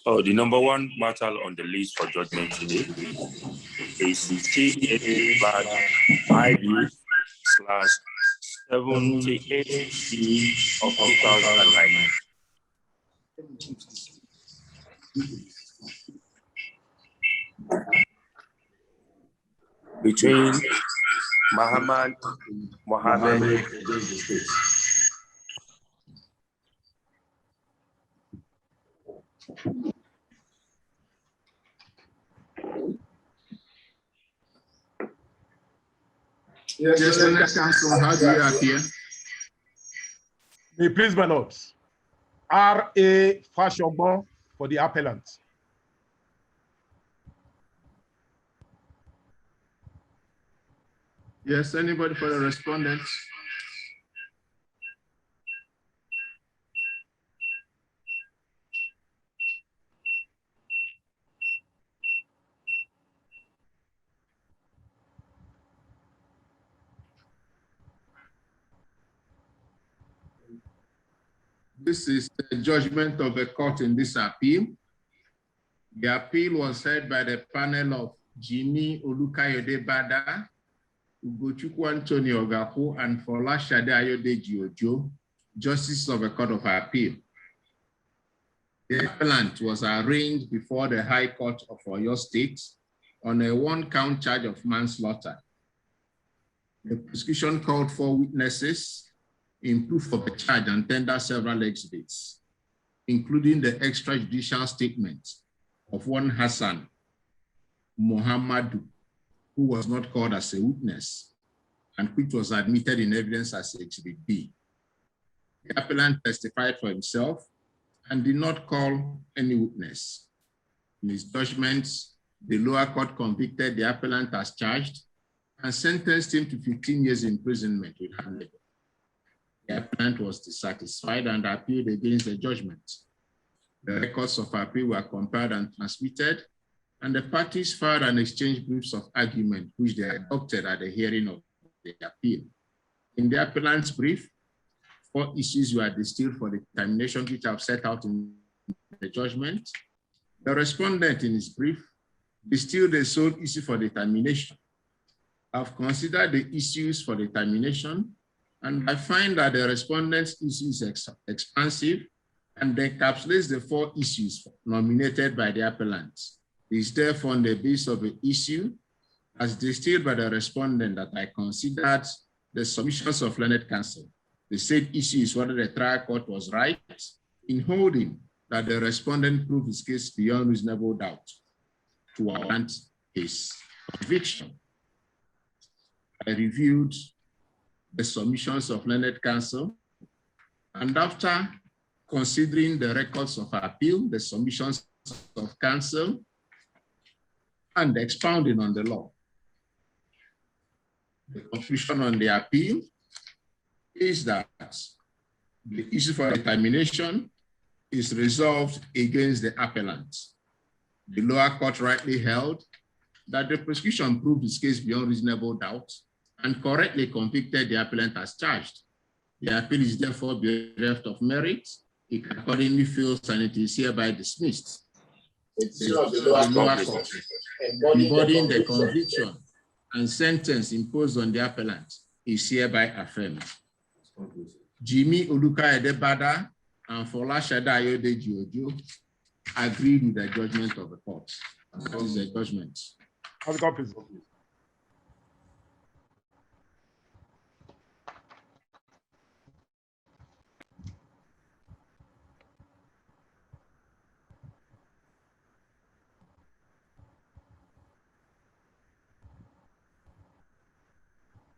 Oh, the number one matter on the list for judgment today is CA/IB/78C of 2009 between Mohammed against the state. Yes, next counsel, how do you appear? May please, my lords. R.A. Fashogbo for the appellant. Yes, anybody for the respondent? This is the judgment of the court in this appeal. The appeal was heard by the panel of Jimmy Olukayode Bada, Ugochukwu Anthony Ogapo, and Folashade Ayodeji Ojo, justices of the Court of Appeal. The appellant was arraigned before the High Court of Oyo State on a one-count charge of manslaughter. The prosecution called for witnesses in proof of the charge and tendered several exhibits, including the extrajudicial statement of one Hassan Muhammadu, who was not called as a witness and which was admitted in evidence as Exhibit B. The appellant testified for himself and did not call any witness. In his judgment, the lower court convicted the appellant as charged and sentenced him to 15 years imprisonment without labor. The appellant was dissatisfied and appealed against the judgment. The records of appeal were compared and transmitted, and the parties filed and exchanged briefs of argument, which they adopted at the hearing of the appeal. In the appellant's brief, 4 issues were distilled for determination, which I've set out in the judgment. The respondent in his brief distilled the sole issue for determination. I've considered the issues for determination, and I find that the respondent's issue is expansive and encapsulates the 4 issues nominated by the appellant. It is therefore on the basis of the issue as distilled by the respondent that I considered the submissions of learned counsel. The said issue is whether the trial court was right in holding that the respondent proved his case beyond reasonable doubt to warrant his conviction. I reviewed the submissions of learned counsel, and after considering the records of appeal, the submissions of counsel, and expounding on the law, the conclusion on the appeal is that the issue for determination is resolved against the appellant. The lower court rightly held that the prosecution proved his case beyond reasonable doubt and correctly convicted the appellant as charged. The appeal is therefore bereft of merit. It accordingly fails and it is hereby dismissed. The lower court, embodying the conviction and sentence imposed on the appellant, is hereby affirmed. Jimmy Olukayode Bada and Folashade Ayodeji Ojo agreed with the judgment of the court. That is the judgment.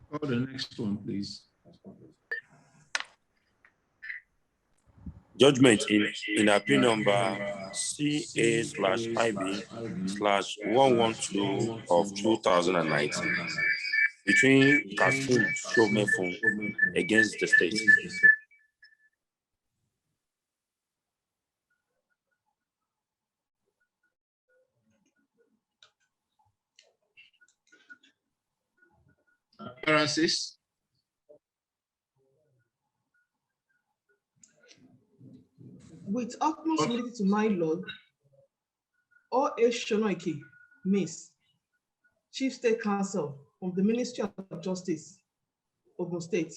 Call the next one, please. Judgment in appeal number CA/IB/112 of 2019 between Kasim Shomefun against the state. Appearances. With utmost humility to my Lord, O.A. Shonoike, Miss, Chief State Counsel from the Ministry of Justice, Ogun State.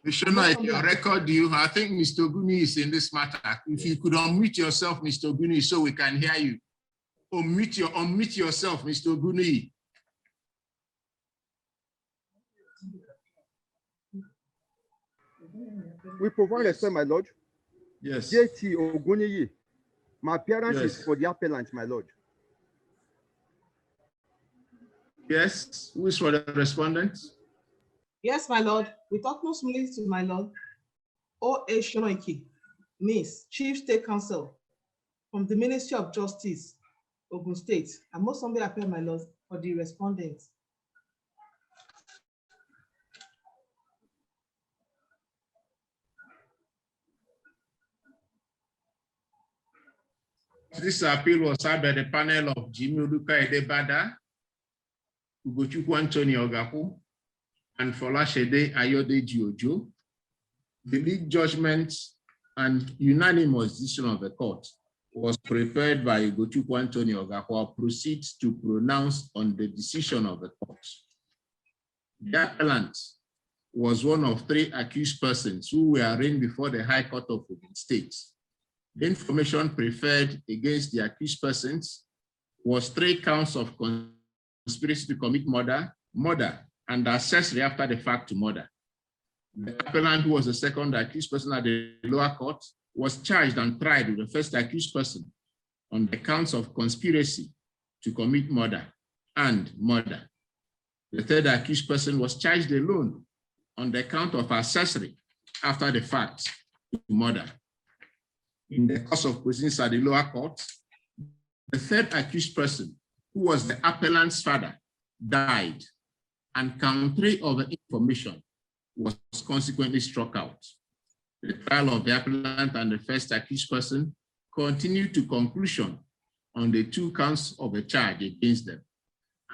Mr. Knight, your record, I think Mr. Oguni is in this matter. If you could unmute yourself, Mr. Oguni, so we can hear you. Unmute yourself, Mr. Oguni. We provide respect, my lord. Yes. JT Oguniyi. My appearance Yes. is for the appellant, my lord. Yes. Who is for the respondent? Yes, my lord. With utmost humility to my lord, O.A. Shonoike, Miss, Chief State Counsel from the Ministry of Justice, Ogun State. I most humbly appeal, my lord, for the respondent. This appeal was heard by the panel of Jimmy Oluka Bada, Ugochukwu Anthony Ogaku, and Folashede Ayode Jiojo. The lead judgment and unanimous decision of the court was prepared by Ugochukwu Anthony Ogaku. Proceeds to pronounce on the decision of the court. The appellant was one of 3 accused persons who were arraigned before the High Court of Ogun State. The information preferred against the accused persons was 3 counts of conspiracy to commit murder, and accessory after the fact to murder. The appellant, who was the second accused person at the lower court, was charged and tried with the first accused person on the counts of conspiracy to commit murder and murder. The third accused person was charged alone on the count of accessory after the fact to murder. In the course of proceedings at the lower court, the third accused person, who was the appellant's father, died, and count 3 of the information was consequently struck out. The trial of the appellant and the first accused person continued to conclusion on the 2 counts of the charge against them.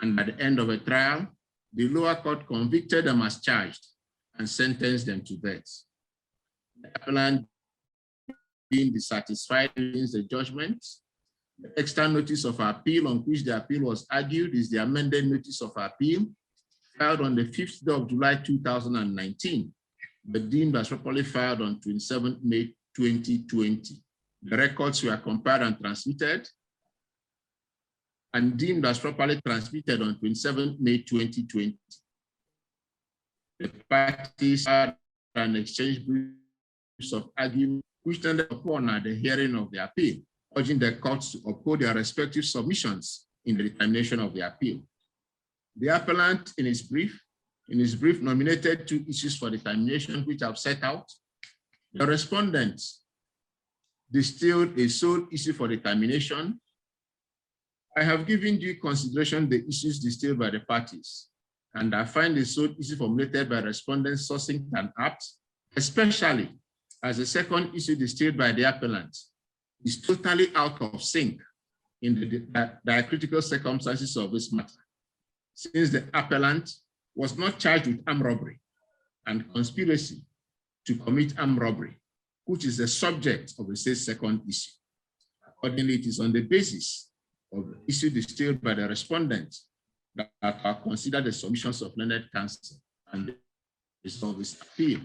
And at the end of the trial, the lower court convicted them as charged and sentenced them to death. The appellant being dissatisfied against the judgment, the extra notice of appeal on which the appeal was argued is the amended notice of appeal filed on the 5th day of July 2019, but deemed as properly filed on 27th May 2020. The records were compared and transmitted and deemed as properly transmitted on 27th May 2020. The parties had an exchange briefs of argument which ended upon at the hearing of the appeal, urging the courts to uphold their respective submissions in the determination of the appeal. The appellant in his brief nominated 2 issues for determination which I've set out. The respondent distilled a sole issue for determination. I have given due consideration the issues distilled by the parties, and I find the sole issue formulated by respondents succinct and apt, especially as the second issue distilled by the appellant is totally out of sync in the diacritical circumstances of this matter, since the appellant was not charged with armed robbery and conspiracy to commit armed robbery, which is the subject of the state's second issue. Accordingly, it is on the basis of the issue distilled by the respondent that are considered the submissions of learned counsel and resolve this appeal.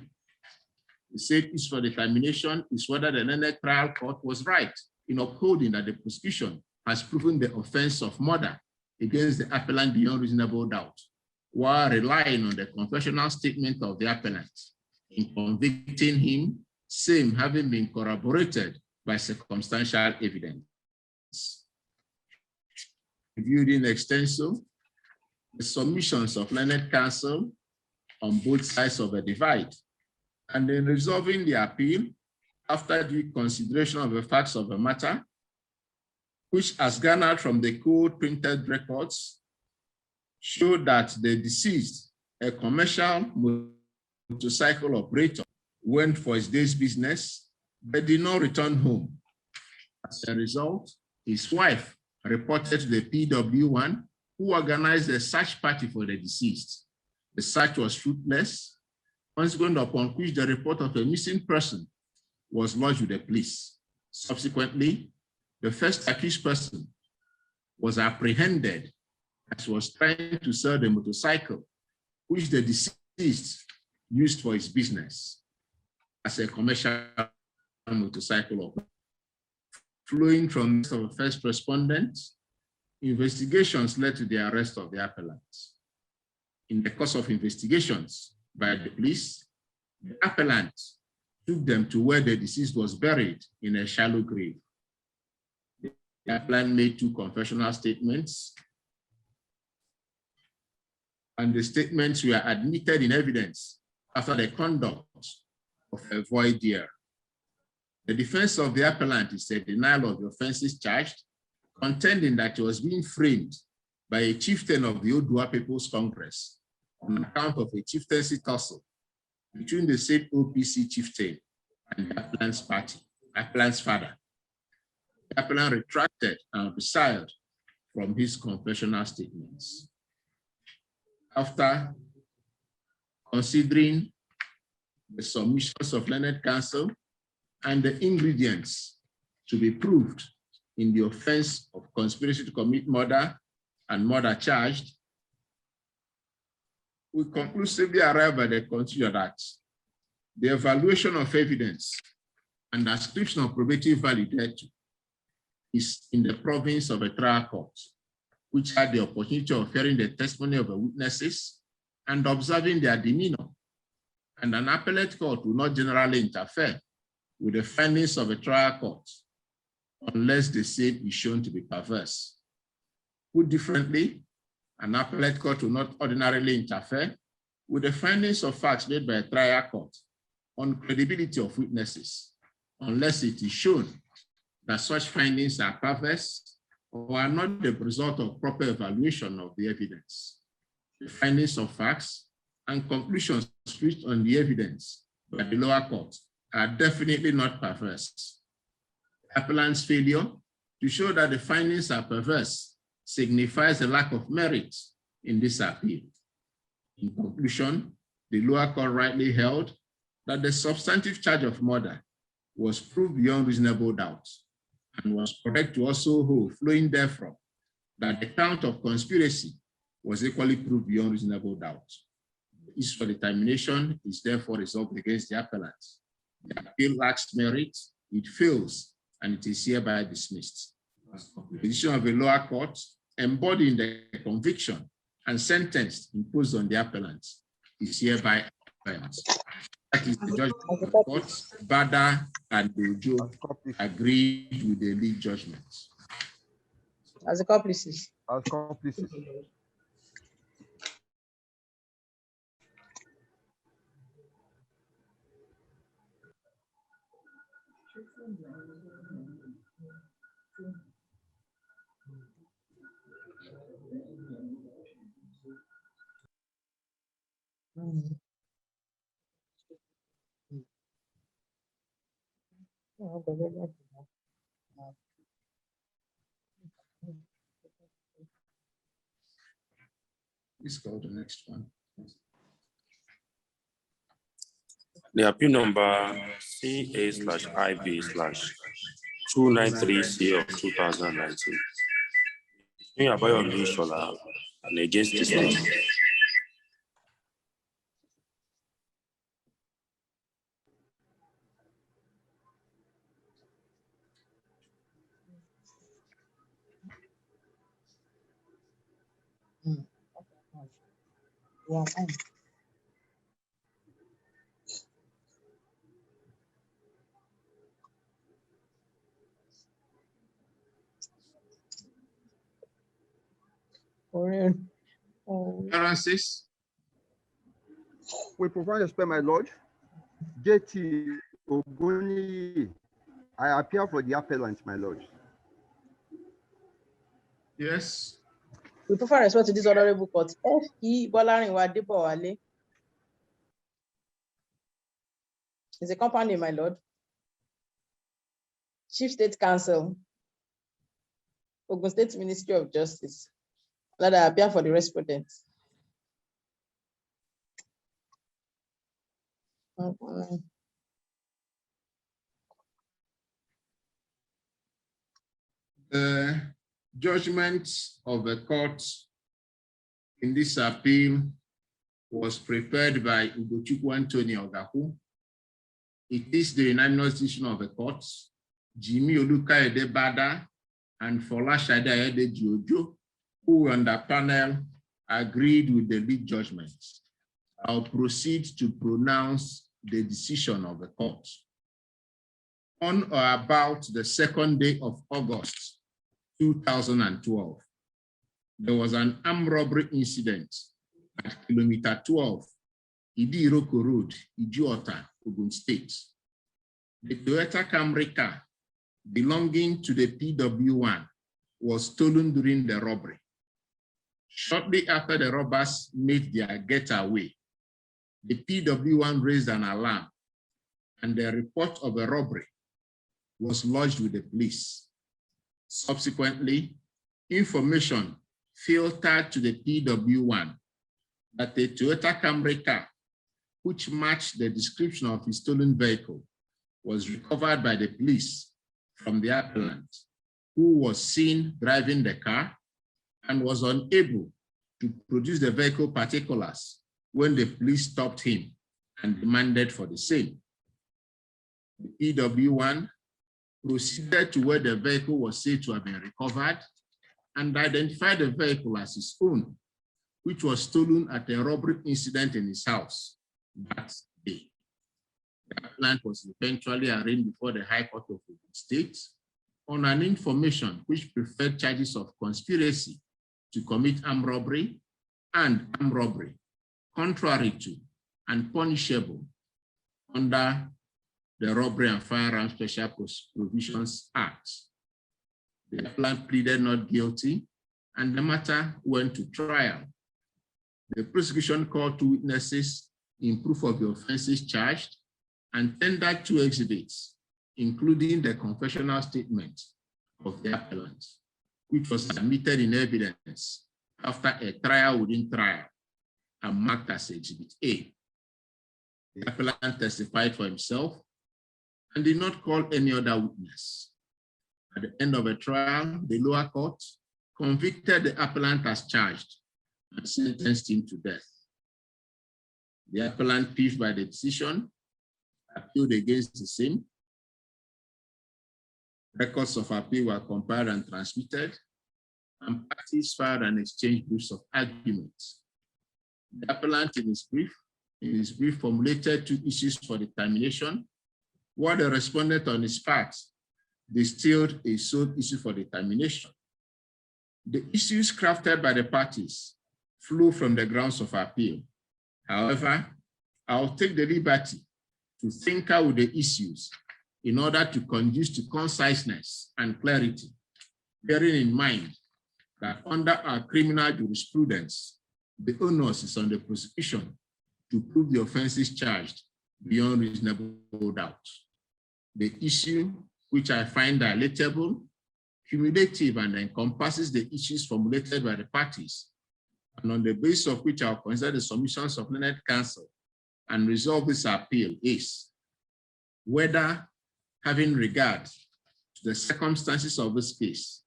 The said issue for determination is whether the learned trial court was right in upholding that the prosecution has proven the offense of murder against the appellant beyond reasonable doubt, while relying on the confessional statement of the appellant in convicting him, same having been corroborated by circumstantial evidence. Reviewed in extenso, the submissions of learned counsel on both sides of the divide, and in resolving the appeal, after due consideration of the facts of the matter, which as garnered from the cold printed records, show that the deceased, a commercial motorcycle operator, went for his day's business, but did not return home. As a result, his wife reported to the PW1, who organized a search party for the deceased. The search was fruitless, consequent upon which the report of a missing person was lodged with the police. Subsequently, The first accused person was apprehended as he was trying to sell the motorcycle, which the deceased used for his business as a commercial motorcycle. Flowing from the first respondent, investigations led to the arrest of the appellants. In the course of investigations by the police, the appellant took them to where the deceased was buried in a shallow grave. The appellant made 2 confessional statements, and the statements were admitted in evidence after the conduct of a voir dire. The defense of the appellant is a denial of the offenses charged, contending that he was being framed by a chieftain of the Odua People's Congress on account of a chieftaincy tussle between the said OPC chieftain and the appellant's father. The appellant retracted and resiled from his confessional statements. After considering the submissions of learned counsel and the ingredients to be proved in the offense of conspiracy to commit murder and murder charged, we conclusively arrive at the conclusion that the evaluation of evidence and ascription of probative value thereto is in the province of a trial court, which had the opportunity of hearing the testimony of the witnesses and observing their demeanor. And an appellate court will not generally interfere with the findings of a trial court unless the same is shown to be perverse. Put differently, an appellate court will not ordinarily interfere with the findings of facts made by a trial court on credibility of witnesses, unless it is shown that such findings are perverse or are not the result of proper evaluation of the evidence. The findings of facts and conclusions reached on the evidence by the lower court are definitely not perverse. The appellant's failure to show that the findings are perverse signifies a lack of merit in this appeal. In conclusion, the lower court rightly held that the substantive charge of murder was proved beyond reasonable doubt, and was correct to also hold, flowing therefrom, that the count of conspiracy was equally proved beyond reasonable doubt. The issue for determination is therefore resolved against the appellant. The appeal lacks merit, it fails, and it is hereby dismissed. The decision of the lower court embodying the conviction and sentence imposed on the appellant is hereby affirmed. That is the judgment of the court. Bada and Ojo agreed with the lead judgment. As accomplices. As accomplices. Please go to the next one. The appeal number CA/IB/293C of 2019. And against the state. Yeah, fine. Francis, We provide respect, my lord. JT Oguni, I appear for the appellant, my lord. yes. We prefer respect to this honorable court. F.E. Bolarinwa Adebowale is a company, my lord. Chief State Counsel, Ogun State Ministry of Justice. That I appear for the respondent. The judgment of the court in this appeal was prepared by Ugochukwu Anthony Ogahu. It is the unanimous decision of the courts, Jimmy Olukayode Bada and Folashade Ayede Jojo, who on the panel agreed with the lead judgment. I'll proceed to pronounce the decision of the court. On or about the second day of August 2012, there was an armed robbery incident at kilometer 12, Idiroko Road, Ijuota, Ogun State. The Toyota Camry car belonging to the PW1 was stolen during the robbery. Shortly after the robbers made their getaway, the PW1 raised an alarm and the report of a robbery was lodged with the police. Subsequently, information filtered to the PW1 that the Toyota Camry car, which matched the description of his stolen vehicle, was recovered by the police from the appellant, who was seen driving the car and was unable to produce the vehicle particulars when the police stopped him and demanded for the same. The PW1 proceeded to where the vehicle was said to have been recovered and identified the vehicle as his own, which was stolen at a robbery incident in his house that day. The appellant was eventually arraigned before the High Court of Ogun State on an information which preferred charges of conspiracy to commit armed robbery and armed robbery, contrary to and punishable under the Robbery and Firearms Special Provisions Act. The appellant pleaded not guilty and the matter went to trial. The prosecution called 2 witnesses in proof of the offenses charged and tendered 2 exhibits, including the confessional statement of the appellant, which was admitted in evidence after a trial within trial and marked as Exhibit A. The appellant testified for himself and did not call any other witness. At the end of the trial, the lower court convicted the appellant as charged and sentenced him to death. The appellant, peeved by the decision, appealed against the same. Records of appeal were compiled and transmitted, and parties filed and exchanged briefs of arguments. The appellant in his brief formulated 2 issues for determination, while the respondent on his part distilled a sole issue for determination. The issues crafted by the parties flow from the grounds of appeal. However, I'll take the liberty to think out the issues in order to conduce to conciseness and clarity, bearing in mind that under our criminal jurisprudence, the onus is on the prosecution to prove the offenses charged beyond reasonable doubt. The issue, which I find dilatable, cumulative, and encompasses the issues formulated by the parties, and on the basis of which I'll consider the submissions of learned counsel and resolve this appeal, is whether, having regard to the circumstances of this case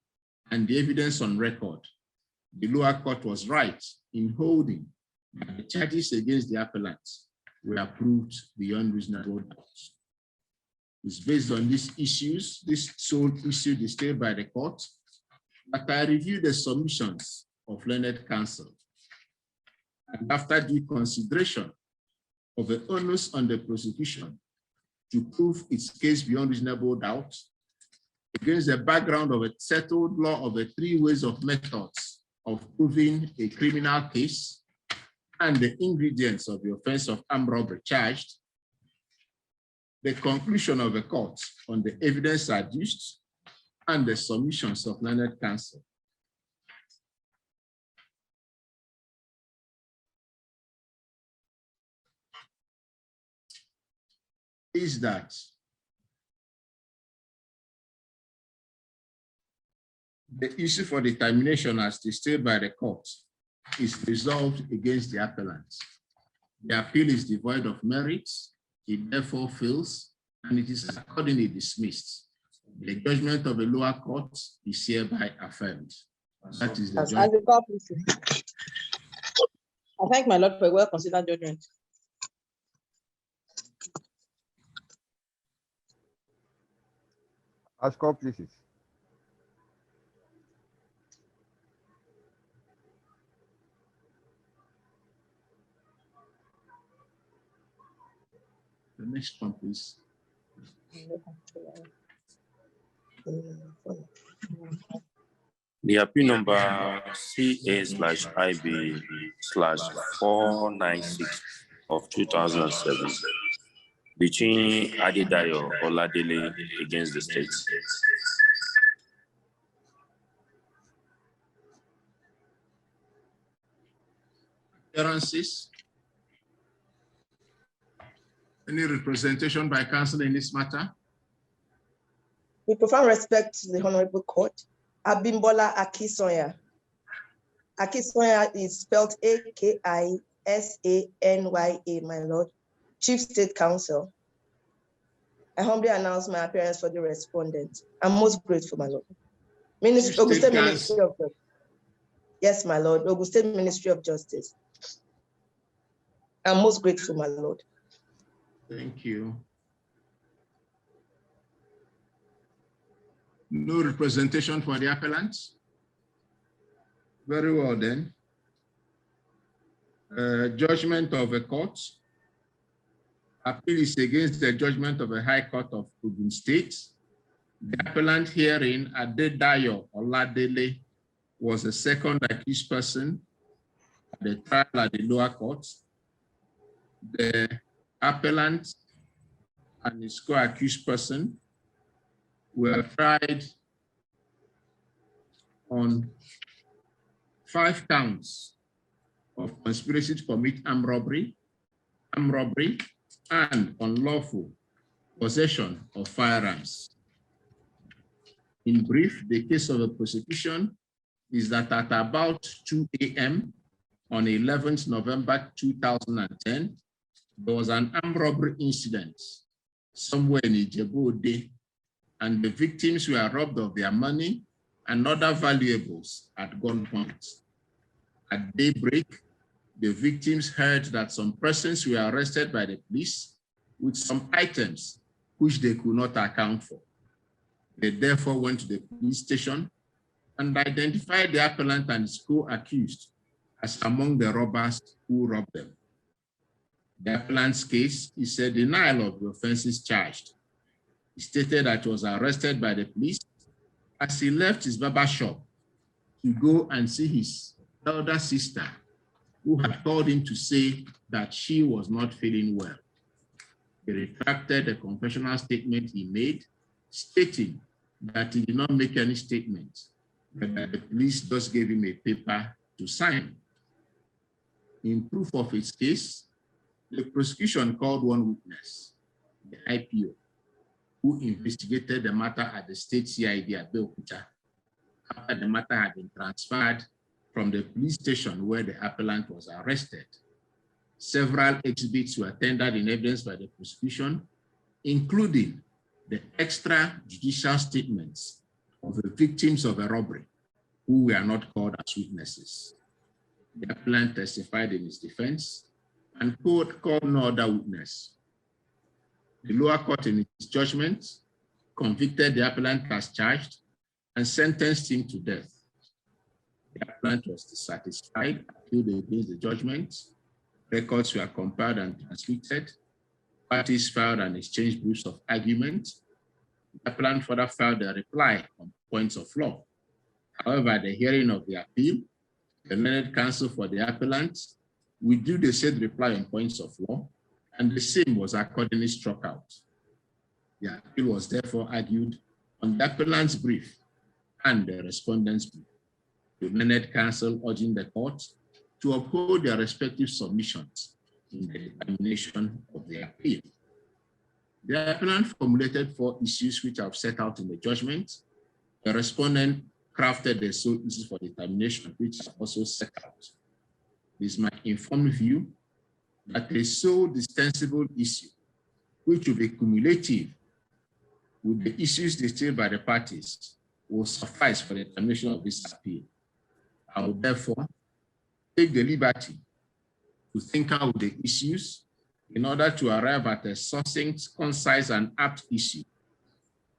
and the evidence on record, the lower court was right in holding that the charges against the appellant were proved beyond reasonable doubt. It's based on these issues, this sole issue displayed by the court, that I review the submissions of learned counsel. And after due consideration of the onus on the prosecution to prove its case beyond reasonable doubt, against the background of a settled law of the 3 ways of methods of proving a criminal case and the ingredients of the offense of armed robbery charged, the conclusion of the court on the evidence adduced and the submissions of learned counsel is that the issue for determination as displayed by the court is resolved against the appellant. The appeal is devoid of merits, it therefore fails, and it is accordingly dismissed. The judgment of the lower court is hereby affirmed. That is the As judgment. the court pleases. I thank my Lord for a well-considered judgment. As court pleases. The next one, please. The appeal number CA/IB/496 of 2007 between Adedayo Oladele against the state. Appearances? Any representation by counsel in this matter? With profound respect to the Honorable Court, Abimbola Akisanya. Akisanya is spelled Akisanya, my Lord, Chief State Counsel. I humbly announce my appearance for the respondent. I'm most grateful, my Lord. Ogun State Ministry of Justice. Yes, my Lord, Ogun State Ministry of Justice. I'm most grateful, my Lord. Thank you. No representation for the appellant? Very well then. Judgment of a court. Appeal is against the judgment of a High Court of Ogun State. The appellant herein, Adedayo Oladele, was the second accused person at the trial at the lower court. The appellant and his co-accused person were tried on 5 counts of conspiracy to commit armed robbery, and unlawful possession of firearms. In brief, the case of the prosecution is that at about 2 a.m. on 11th November 2010, there was an armed robbery incident somewhere in Ijebu-Ode, and the victims were robbed of their money and other valuables at gunpoint. At daybreak, the victims heard that some persons were arrested by the police with some items which they could not account for. They therefore went to the police station and identified the appellant and his co-accused as among the robbers who robbed them. The appellant's case is a denial of the offenses charged. He stated that he was arrested by the police as he left his barber shop to go and see his elder sister, who had called him to say that she was not feeling well. He retracted the confessional statement he made, stating that he did not make any statement, but that the police just gave him a paper to sign. In proof of its case, the prosecution called one witness, the IPO, who investigated the matter at the state CID at Beokuta after the matter had been transferred from the police station where the appellant was arrested. Several exhibits were tendered in evidence by the prosecution, including the extrajudicial statements of the victims of a robbery who were not called as witnesses. The appellant testified in his defense and called no other witness. The lower court in its judgment convicted the appellant as charged and sentenced him to death. The appellant was dissatisfied, appealed against the judgment. Records were compiled and transmitted. Parties filed and exchanged briefs of argument. The appellant further filed a reply on points of law. However, at the hearing of the appeal, the learned counsel for the appellant withdrew the said reply on points of law, and the same was accordingly struck out. The appeal was therefore argued on the appellant's brief and the respondent's brief. The learned counsel urging the court to uphold their respective submissions in the determination of the appeal. The appellant formulated 4 issues which I've set out in the judgment. The respondent crafted the sole issues for determination, which is also set out. It is my informed view that a sole dispensable issue, which will be cumulative with the issues detailed by the parties will suffice for the termination of this appeal. I will therefore take the liberty to think out the issues in order to arrive at a succinct, concise, and apt issue.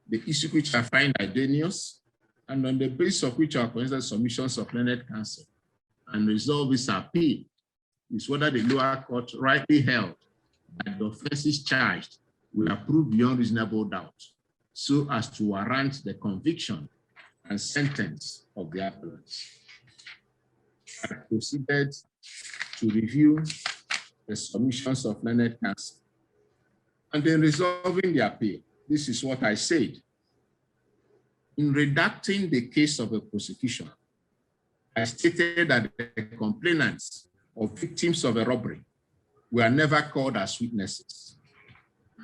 The issue which I find arduous, and on the basis of which I consider submissions of learned counsel and resolve this appeal, is whether the lower court rightly held that the offenses charged will prove beyond reasonable doubt, so as to warrant the conviction and sentence of the appellants. I proceeded to review the submissions of learned counsel. And in resolving the appeal, this is what I said. In redacting the case of a prosecution, I stated that the complainants or victims of a robbery were never called as witnesses,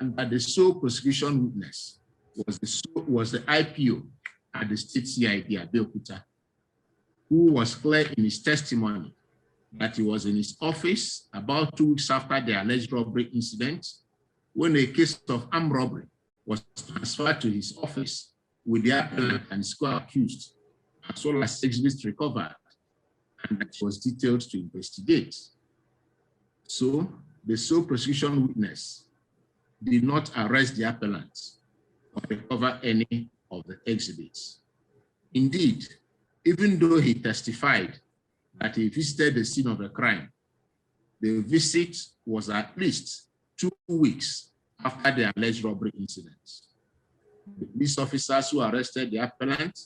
and that the sole prosecution witness was the IPO at the state CID at Abeokuta, who was clear in his testimony that he was in his office about 2 weeks after the alleged robbery incident, when a case of armed robbery was transferred to his office with the appellant and his co-accused, as well as exhibits recovered, and it was detailed to investigate. So the sole prosecution witness did not arrest the appellant or recover any of the exhibits. Indeed, even though he testified that he visited the scene of the crime, the visit was at least 2 weeks after the alleged robbery incident. The police officers who arrested the appellant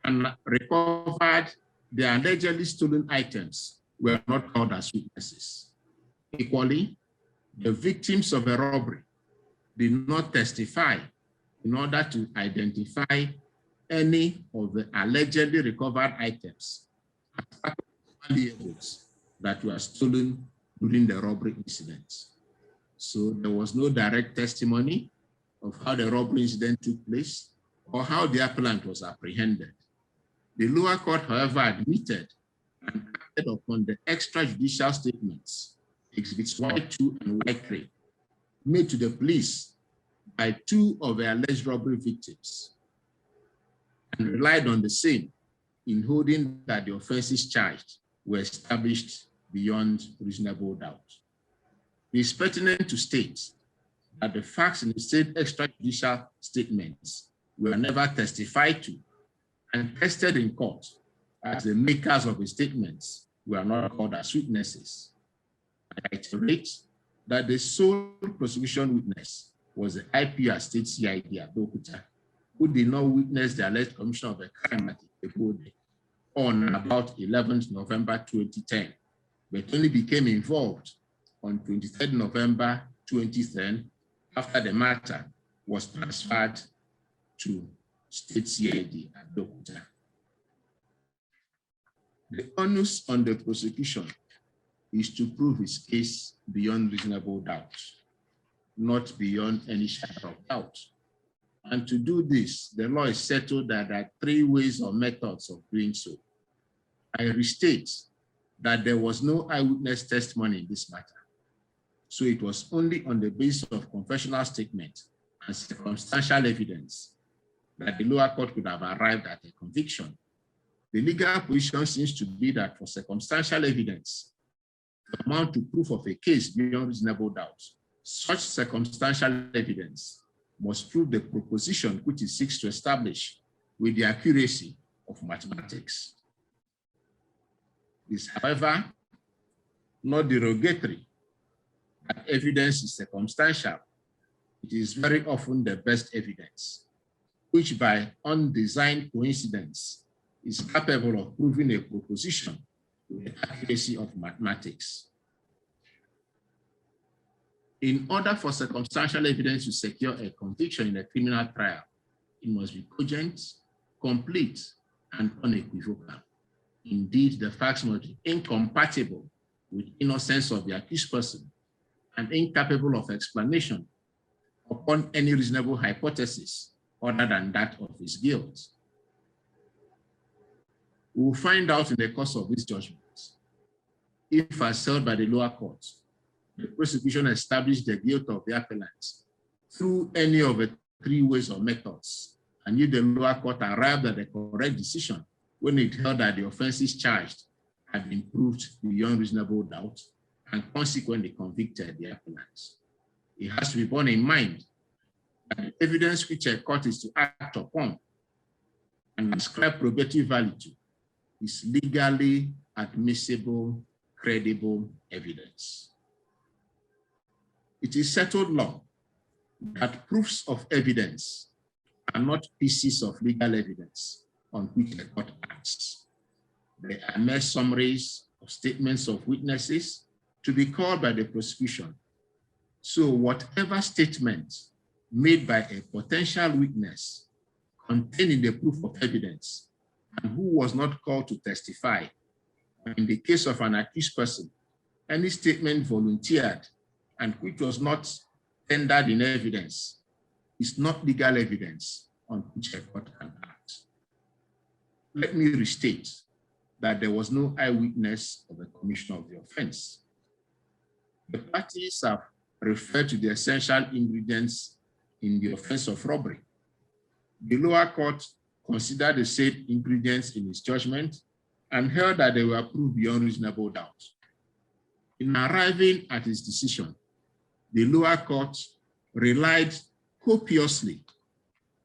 and recovered the allegedly stolen items were not called as witnesses. Equally, the victims of a robbery did not testify in order to identify any of the allegedly recovered items as valuables that were stolen during the robbery incident. So there was no direct testimony of how the robbery incident took place or how the appellant was apprehended. The lower court, however, admitted and acted upon the extrajudicial statements, exhibits Y2 and Y3, made to the police by 2 of the alleged robbery victims, and relied on the same in holding that the offenses charged were established beyond reasonable doubt. It is pertinent to state that the facts in the state extrajudicial statements were never testified to and tested in court, as the makers of the statements were not called as witnesses. I iterate that the sole prosecution witness was the IP at State CID at Abeokuta, who did not witness the alleged commission of a crime at Ikebode on about 11th November 2010, but only became involved on 23rd November 2010 after the matter was transferred to State CID at Abeokuta. The onus on the prosecution is to prove his case beyond reasonable doubt, not beyond any shadow of doubt. And to do this, the law is settled that there are 3 ways or methods of doing so. I restate that there was no eyewitness testimony in this matter. So it was only on the basis of confessional statement and circumstantial evidence that the lower court could have arrived at a conviction. The legal position seems to be that for circumstantial evidence to amount to proof of a case beyond reasonable doubt, such circumstantial evidence must prove the proposition which it seeks to establish with the accuracy of mathematics. It is, however, not derogatory that evidence is circumstantial. It is very often the best evidence, which by undesigned coincidence is capable of proving a proposition with the accuracy of mathematics. In order for circumstantial evidence to secure a conviction in a criminal trial, it must be cogent, complete, and unequivocal. Indeed, the facts must be incompatible with innocence of the accused person and incapable of explanation upon any reasonable hypothesis other than that of his guilt. We will find out in the course of this judgment if, as held by the lower court, the prosecution established the guilt of the appellant through any of the three ways or methods, and yet the lower court arrived at the correct decision when it held that the offenses charged had been proved beyond reasonable doubt and consequently convicted the appellants. It has to be borne in mind that the evidence which a court is to act upon and ascribe probative value to is legally admissible, credible evidence. It is settled law that proofs of evidence are not pieces of legal evidence on which the court acts. They are mere summaries of statements of witnesses to be called by the prosecution. So whatever statement made by a potential witness containing the proof of evidence and who was not called to testify, in the case of an accused person, any statement volunteered and which was not tendered in evidence is not legal evidence on which a court can act. Let me restate that there was no eyewitness of the commission of the offense. The parties have referred to the essential ingredients in the offense of robbery. The lower court considered the said ingredients in its judgment and held that they were proved beyond reasonable doubt. In arriving at its decision, the lower court relied copiously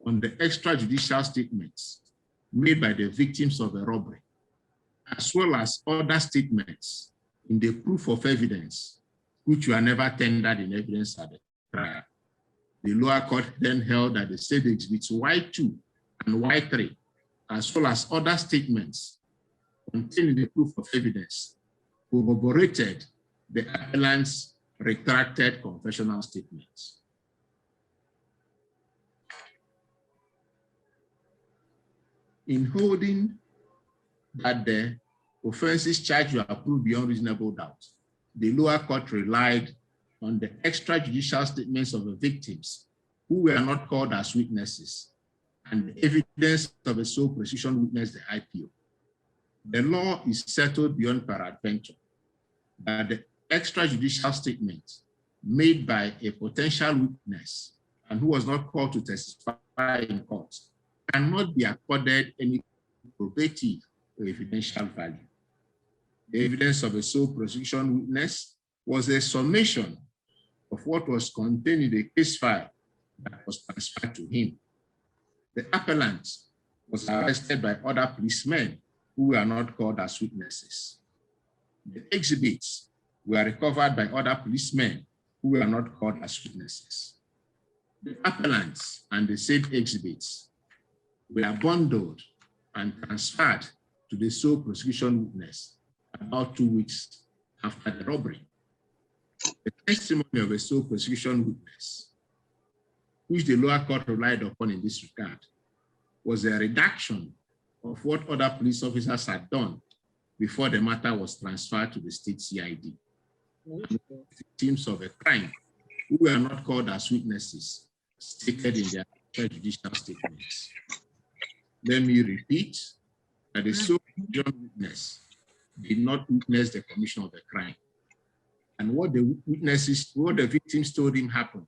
on the extrajudicial statements made by the victims of the robbery, as well as other statements in the proof of evidence which were never tendered in evidence at the trial. The lower court then held that the said exhibits Y2 and Y3, as well as other statements containing the proof of evidence, corroborated the appellant's retracted confessional statements. In holding that the offenses charged were proved beyond reasonable doubt, the lower court relied on the extrajudicial statements of the victims who were not called as witnesses and the evidence of a sole precision witness, the IPO. The law is settled beyond peradventure that the extrajudicial statement made by a potential witness and who was not called to testify in court cannot be accorded any probative or evidential value. The evidence of a sole prosecution witness was a summation of what was contained in the case file that was transferred to him. The appellant was arrested by other policemen who were not called as witnesses. The exhibits were recovered by other policemen who were not called as witnesses. The appellants and the said exhibits were bundled and transferred to the sole prosecution witness about 2 weeks after the robbery. The testimony of a sole prosecution witness, which the lower court relied upon in this regard, was a redaction of what other police officers had done before the matter was transferred to the state CID. Victims of a crime who were not called as witnesses stated in their judicial statements. Let me repeat that the sole prosecution witness did not witness the commission of the crime. And what the victims told him happened,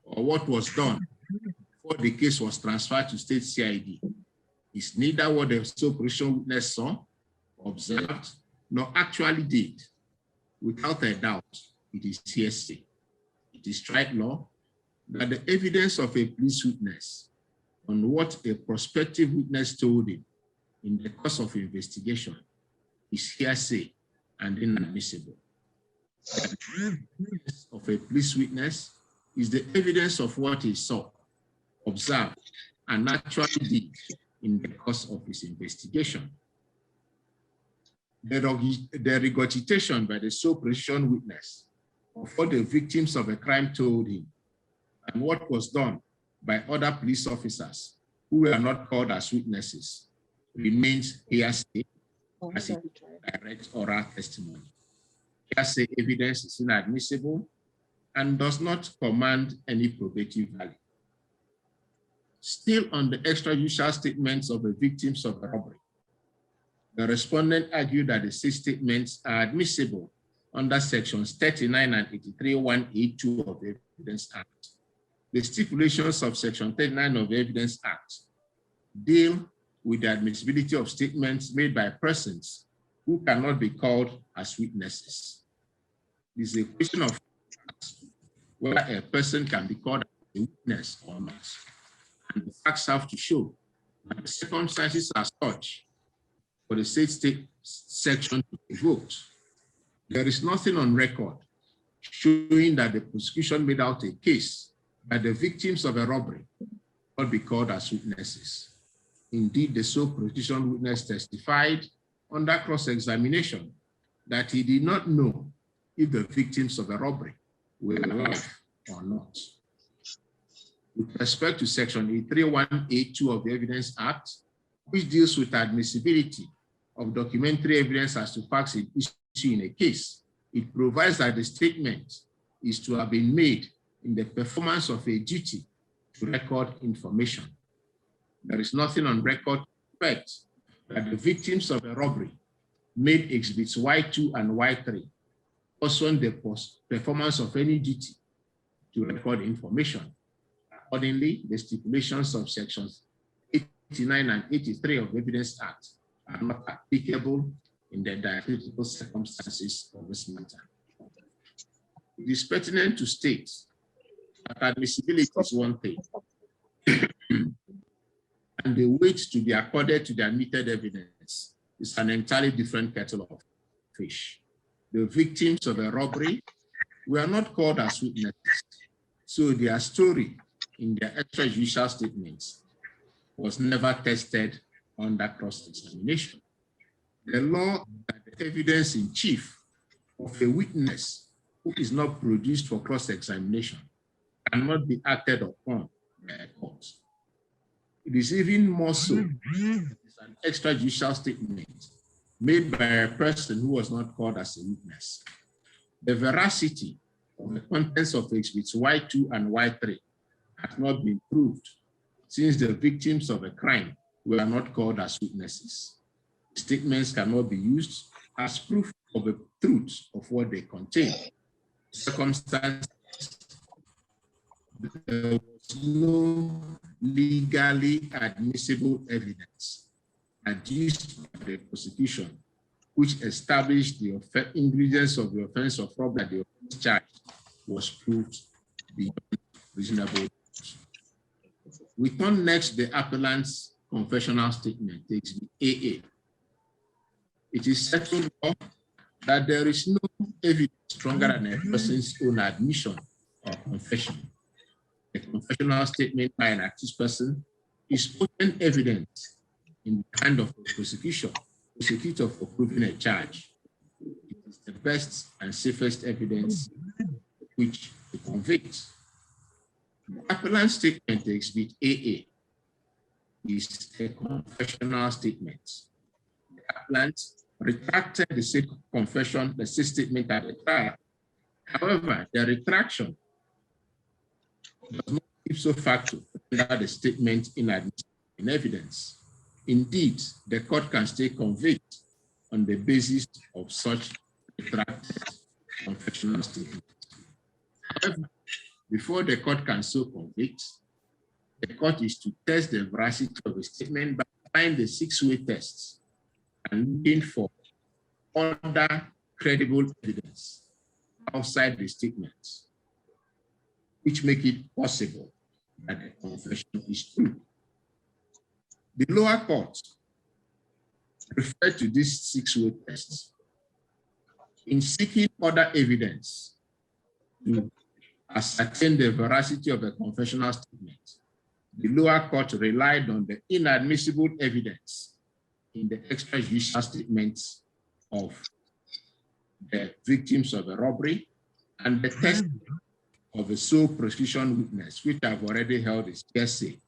or what was done before the case was transferred to state CID, is neither what the sole prosecution witness saw, observed, nor actually did. Without a doubt, it is hearsay. It is strike law that the evidence of a police witness on what a prospective witness told him in the course of investigation is hearsay and inadmissible. The evidence of a police witness is the evidence of what he saw, observed, and actually did in the course of his investigation. The regurgitation by the sole precision witness of what the victims of a crime told him and what was done by other police officers who were not called as witnesses remains hearsay as a direct oral testimony. Hearsay evidence is inadmissible and does not command any probative value. Still on the extrajudicial statements of the victims of the robbery, the respondent argued that the said statements are admissible under sections 39 and 83(1)(a)(2) of the Evidence Act. The stipulations of Section 39 of the Evidence Act deal with the admissibility of statements made by persons who cannot be called as witnesses. It is a question of whether a person can be called as a witness or not. And the facts have to show that the circumstances are such for the state section to be revoked. There is nothing on record showing that the prosecution made out a case that the victims of a robbery would be called as witnesses. Indeed, the sole prosecution witness testified under cross-examination that he did not know if the victims of a robbery were alive or not. With respect to Section 831A2 of the Evidence Act, which deals with admissibility of documentary evidence as to facts in issue in a case, it provides that the statement is to have been made in the performance of a duty to record information. There is nothing on record to expect that the victims of a robbery made exhibits Y2 and Y3 also on the performance of any duty to record information. Accordingly, the stipulations of sections 89 and 83 of the Evidence Act are not applicable in the diacritical circumstances of this matter. It is pertinent to state that admissibility is one thing, and the weight to be accorded to the admitted evidence is an entirely different kettle of fish. The victims of a robbery were not called as witnesses, so their story in their extrajudicial statements was never tested under cross-examination. The law that the evidence in chief of a witness who is not produced for cross-examination cannot be acted upon by a court. It is even more so it's an extrajudicial statement made by a person who was not called as a witness. The veracity of the contents of exhibits Y2 and Y3 has not been proved since the victims of a crime were not called as witnesses. Statements cannot be used as proof of the truth of what they contain. Circumstances, there was no legally admissible evidence adduced by the prosecution which established the ingredients of the offense of robbery that the offense charged was proved beyond reasonable doubt. We turn next to the appellant's confessional statement, exhibit AA. It is settled law that there is no evidence stronger than a person's own admission or confession. A confessional statement by an accused person is potent evidence in the hand of the prosecutor for proving a charge. It is the best and safest evidence which to convict. The appellant's statement, exhibit AA, is a confessional statement. The appellant retracted the said confession, the said statement at the trial. However, the retraction does not ipso facto render the statement inadmissible in evidence. Indeed, the court can still convict on the basis of such retracted confessional statement. However, before the court can so convict, the court is to test the veracity of a statement by applying the 6-way tests and looking for other credible evidence outside the statement, which make it possible that the confession is true. The lower court referred to these 6-way tests in seeking other evidence to ascertain the veracity of a confessional statement. The lower court relied on the inadmissible evidence in the extrajudicial statements of the victims of a robbery and the testimony of a sole prosecution witness, which I've already held as hearsay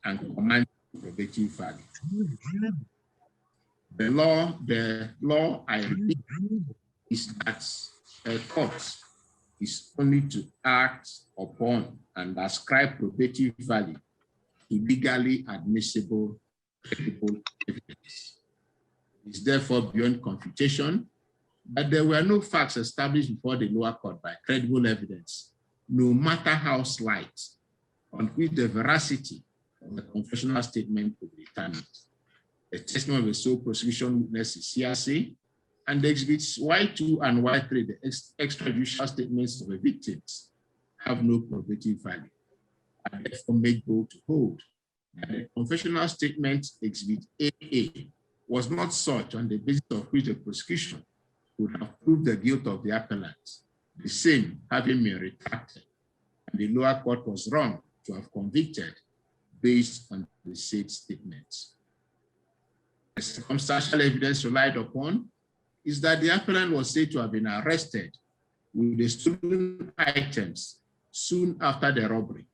and command probative value. The law I repeat is that a court is only to act upon and ascribe probative value to legally admissible credible evidence. It is therefore beyond confutation that there were no facts established before the lower court by credible evidence, no matter how slight, on which the veracity of the confessional statement will be determined. The testimony of the sole prosecution witness is hearsay, and the exhibits Y2 and Y3, the extrajudicial statements of the victims, have no probative value, and therefore made bold to hold that the confessional statement exhibit AA was not such on the basis of which the prosecution would have proved the guilt of the appellant, the same having been retracted, and the lower court was wrong to have convicted based on the said statements. The circumstantial evidence relied upon is that the appellant was said to have been arrested with the stolen items soon after the robbery,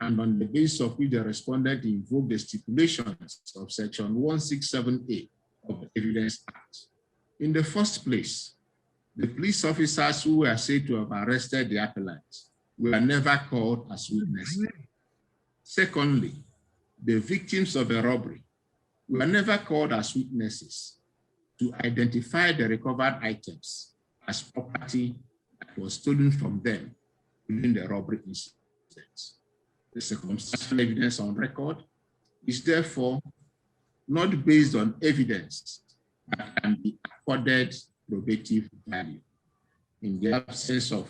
and on the basis of which the respondent invoked the stipulations of Section 167A of the Evidence Act. In the first place, the police officers who were said to have arrested the appellant were never called as witnesses. Secondly, the victims of the robbery were never called as witnesses to identify the recovered items as property that was stolen from them during the robbery incident. The circumstantial evidence on record is therefore not based on evidence that can be accorded probative value. In the absence of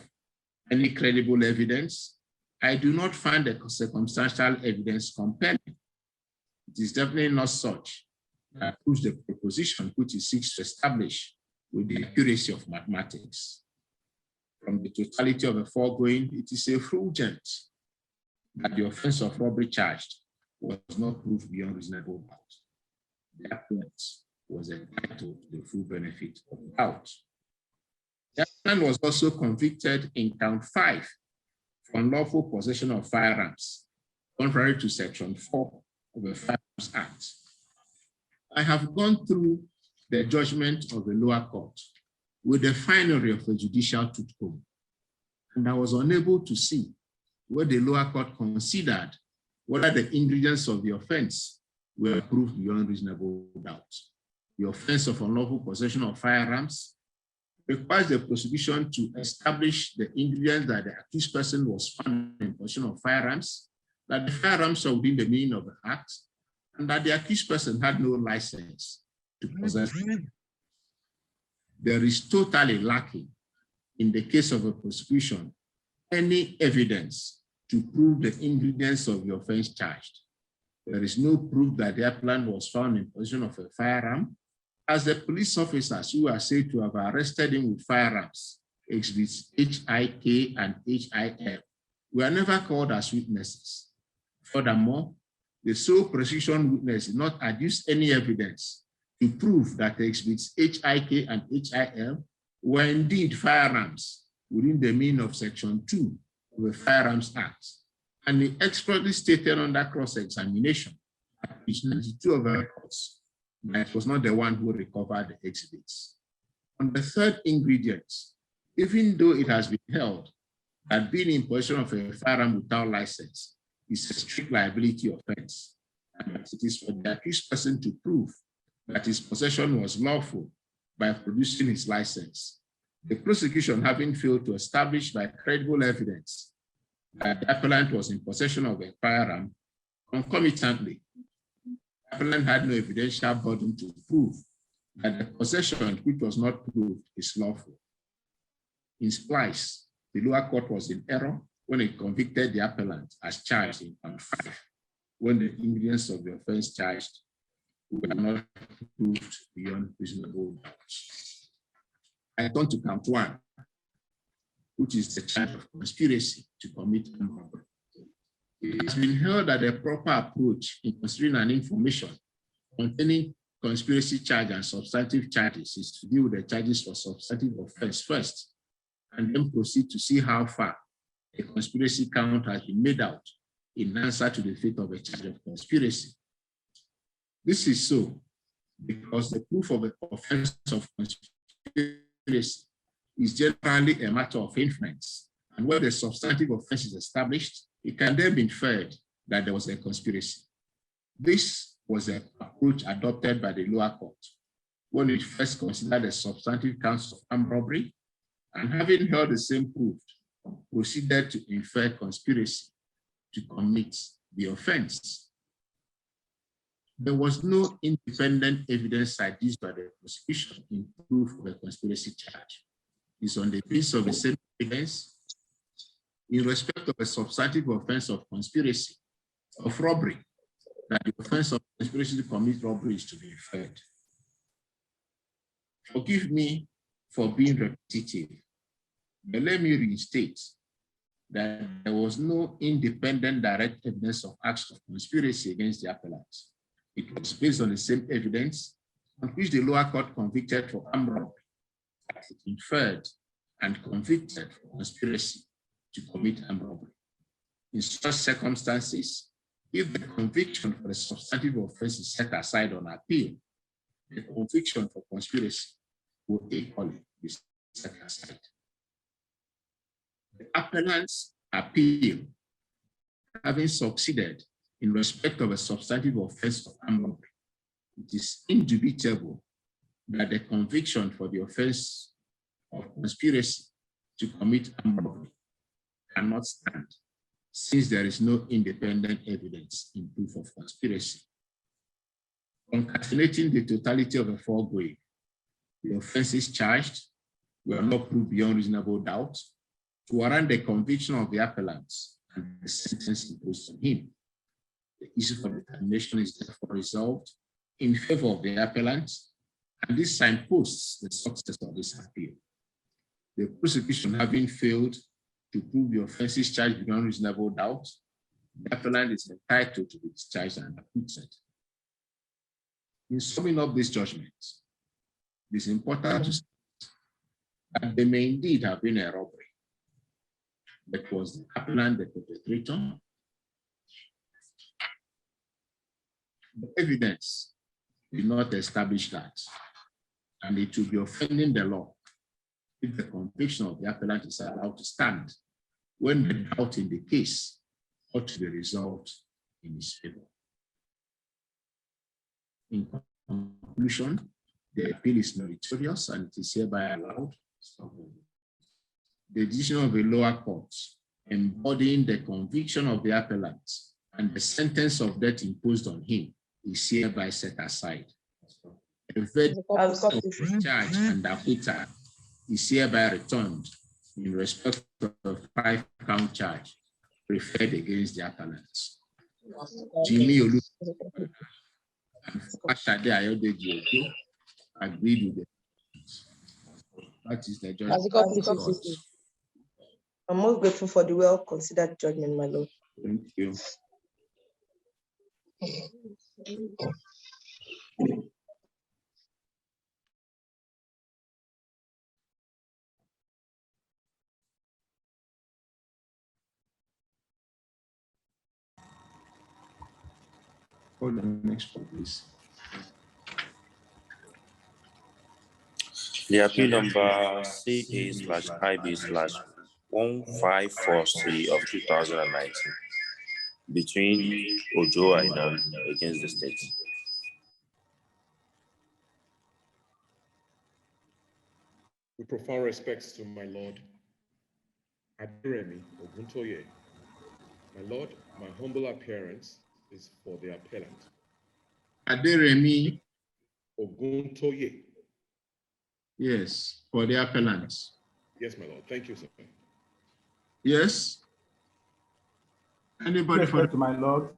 any credible evidence, I do not find the circumstantial evidence compelling. It is definitely not such that proves the proposition which it seeks to establish with the accuracy of mathematics. From the totality of the foregoing, it is effulgent that the offense of robbery charged was not proved beyond reasonable doubt. The appellant was entitled to the full benefit of the doubt. The appellant was also convicted in count 5 for unlawful possession of firearms, contrary to Section 4 of the Firearms Act. I have gone through the judgment of the lower court with the finery of a judicial tooth comb, and I was unable to see where the lower court considered whether the ingredients of the offense were proved beyond reasonable doubt. The offense of unlawful possession of firearms requires the prosecution to establish the ingredients that the accused person was found in possession of firearms, that the firearms are within the meaning of the act, and that the accused person had no license to possess them. There is totally lacking, in the case of a prosecution, any evidence to prove the ingredients of the offense charged. There is no proof that the appellant was found in possession of a firearm, as the police officers who are said to have arrested him with firearms, exhibits HIK and HIL, were never called as witnesses. Furthermore, the sole prosecution witness did not adduce any evidence to prove that the exhibits HIK and HIL were indeed firearms within the meaning of Section 2 of the Firearms Act, and he expressly stated under cross-examination at page 92 of the records that it was not the one who recovered the exhibits. On the third ingredient, even though it has been held that being in possession of a firearm without license is a strict liability offense, and that it is for the accused person to prove that his possession was lawful by producing his license, the prosecution having failed to establish by credible evidence that the appellant was in possession of a firearm, concomitantly, the appellant had no evidential burden to prove that the possession which was not proved is lawful. In splice, the lower court was in error when it convicted the appellant as charged in count 5, when the ingredients of the offense charged were not proved beyond reasonable doubt. I turn to count 1, which is the charge of conspiracy to commit armed robbery. It has been held that the proper approach in considering an information containing conspiracy charge and substantive charges is to deal with the charges for substantive offense first, and then proceed to see how far a conspiracy count has been made out in answer to the fate of a charge of conspiracy. This is so because the proof of the offense of conspiracy is generally a matter of inference, and where the substantive offense is established, it can then be inferred that there was a conspiracy. This was the approach adopted by the lower court when it first considered the substantive counts of armed robbery, and having held the same proof, proceeded to infer conspiracy to commit the offense. There was no independent evidence adduced by the prosecution in proof of a conspiracy charge. It's on the basis of the same evidence in respect of a substantive offense of conspiracy, of robbery, that the offense of conspiracy to commit robbery is to be inferred. Forgive me for being repetitive, but let me reinstate that there was no independent direct evidence of acts of conspiracy against the appellants. It was based on the same evidence on which the lower court convicted for armed robbery, it inferred and convicted for conspiracy to commit armed robbery. In such circumstances, if the conviction for the substantive offense is set aside on appeal, the conviction for conspiracy will equally be set aside. The appellant's appeal, having succeeded in respect of a substantive offense of armed robbery, it is indubitable that the conviction for the offense of conspiracy to commit armed robbery cannot stand, since there is no independent evidence in proof of conspiracy. Concatenating the totality of the foregoing, the offenses charged were not proved beyond reasonable doubt to warrant the conviction of the appellants and the sentence imposed on him. The issue for determination is therefore resolved in favor of the appellants, and this signposts the success of this appeal. The prosecution having failed to prove the offenses charged beyond reasonable doubt, the appellant is entitled to be discharged and acquitted. In summing up this judgment, it is important to say that there may indeed have been a robbery, but was the appellant the perpetrator? The evidence did not establish that, and it will be offending the law if the conviction of the appellant is allowed to stand when the doubt in the case ought to be resolved in his favor. In conclusion, the appeal is meritorious and it is hereby allowed. The decision of the lower court embodying the conviction of the appellant and the sentence of death imposed on him is hereby set aside. A verdict of charge and acquittal is hereby returned in respect of a 5-count charge preferred against the appellants. Jimmy Olu and Fashade Ayodeji agreed with the that is the judgment. I'm most grateful for the well-considered judgment, my lord. Thank you. Hold on, next one, please. The appeal number CA/IB/1543 of 2019 between Ojo Ainam against the state. With profound respects to my lord, Aderemi Oguntoye. My lord, my humble appearance is for the appellant. Aderemi Oguntoye. Yes, for the appellants. Yes, my lord. Thank you, sir. Yes. Anybody for to my lord?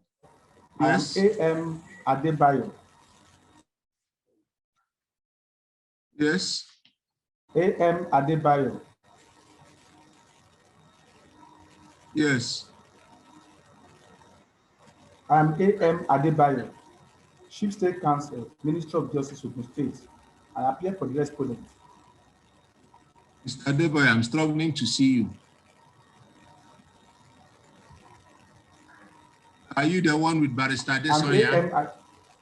Yes. I am A.M. Adebayo. Yes. A.M. Adebayo. Yes. I'm A.M. Adebayo, Chief State Counsel, Minister of Justice, Ogun State. I appear for the respondent. Mr. Adebayo, I'm struggling to see you. Are you the one with Barrister Adesonya?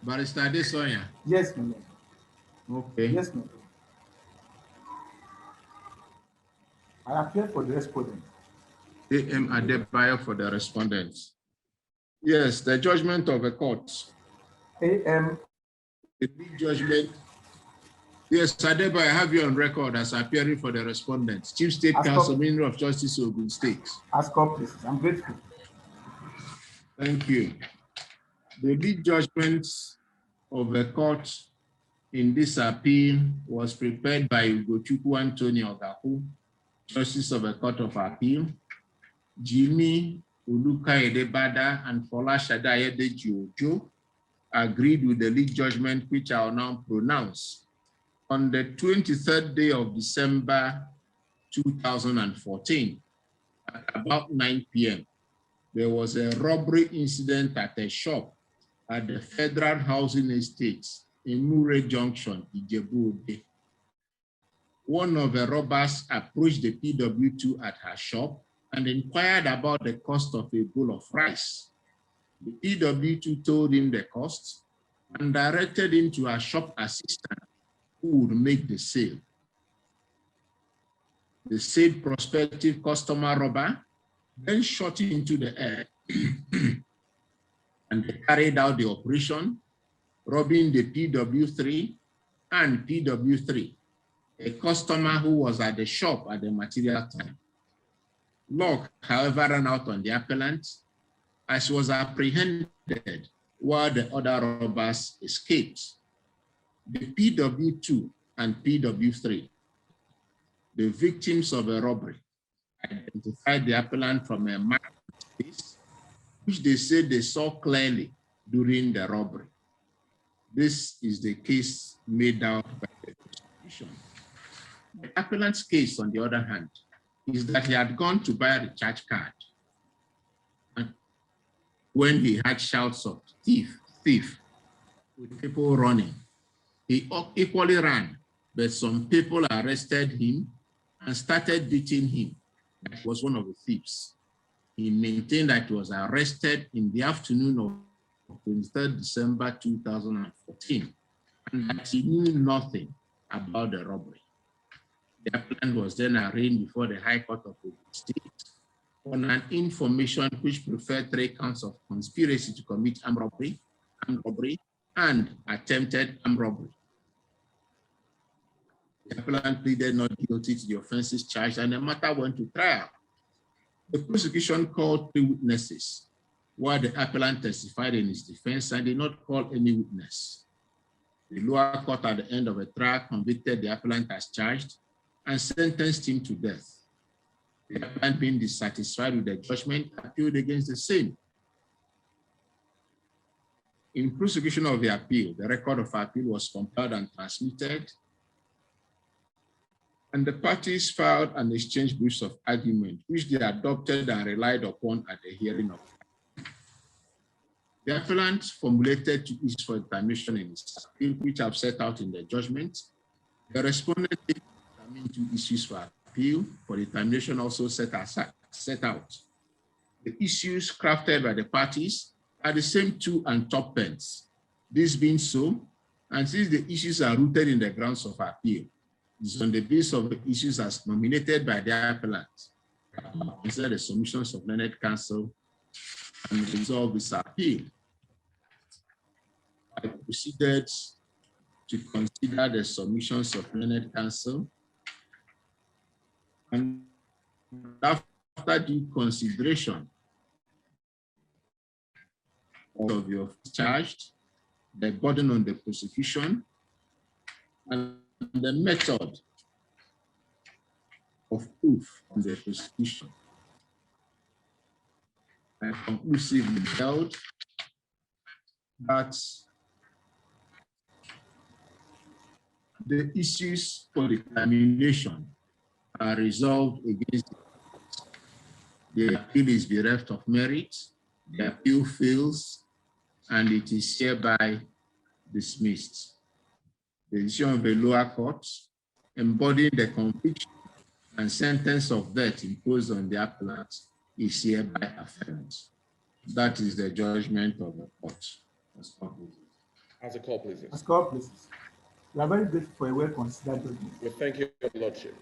Barrister Adesonya? Yes, my lord. Okay. Yes, my lord. I appear for the respondent. A.M. Adebayo for the respondent. Yes, the judgment of the court. A.M. The judgment. Yes, Adebayo, I have you on record as appearing for the respondent. Chief State Counsel, Minister of Justice, Ogun State. Ask up, please. I'm grateful. Thank you. The lead judgment of the court in this appeal was prepared by Ugochukwu Anthony Ogaku, Justice of the Court of Appeal, Jimmy Uluka-Edebada and Folashade Ayedeji Ojo agreed with the lead judgment, which I will now pronounce. On the 23rd day of December 2014, at about 9 p.m., there was a robbery incident at a shop at the Federal Housing Estate in Mure Junction, Ijebu-Ode. One of the robbers approached the PW2 at her shop and inquired about the cost of a bowl of rice. The PW2 told him the cost and directed him to a shop assistant who would make the sale. The said prospective customer robber then shot into the air and they carried out the operation, robbing the PW3 and PW3, a customer who was at the shop at the material time. Luck, however, ran out on the appellant as he was apprehended while the other robbers escaped. The PW2 and PW3, the victims of a robbery, identified the appellant from a marked space, which they said they saw clearly during the robbery. This is the case made out by the prosecution. The appellant's case, on the other hand, is that he had gone to buy a recharge card. And when he had shouts of thief, thief, with people running, he equally ran, but some people arrested him and started beating him. That was one of the thieves. He maintained that he was arrested in the afternoon of 23rd December 2014, and that he knew nothing about the robbery. The appellant was then arraigned before the High Court of the State on an information which preferred 3 counts of conspiracy to commit armed robbery, and attempted armed robbery. The appellant pleaded not guilty to the offenses charged, and the matter went to trial. The prosecution called 3 witnesses, while the appellant testified in his defense and did not call any witness. The lower court at the end of the trial convicted the appellant as charged and sentenced him to death. The appellant, being dissatisfied with the judgment, appealed against the same. In prosecution of the appeal, the record of appeal was compiled and transmitted, and the parties filed and exchanged briefs of argument, which they adopted and relied upon at the hearing of the appellant formulated 2 issues for determination in his appeal, which I've set out in the judgment. The respondent determined 2 issues for appeal for determination, also set out. The issues crafted by the parties are the same 2 and top pence. This being so, and since the issues are rooted in the grounds of appeal, it's on the basis of the issues as nominated by the appellant, consider the submissions of learned counsel and resolve this appeal. I proceeded to consider the submissions of learned counsel, and after due consideration of your charged, the burden on the prosecution, and the method of proof on the prosecution, I conclusively held that the issues for determination are resolved against the appeal is bereft of merit, the appeal fails, and it is hereby dismissed. The decision of the lower court embodying the conviction and sentence of death imposed on the appellant is hereby affirmed. That is the judgment of the court. As a call, please. As court pleases. We are very grateful for a well-considered judgment. We thank you, Your Lordship.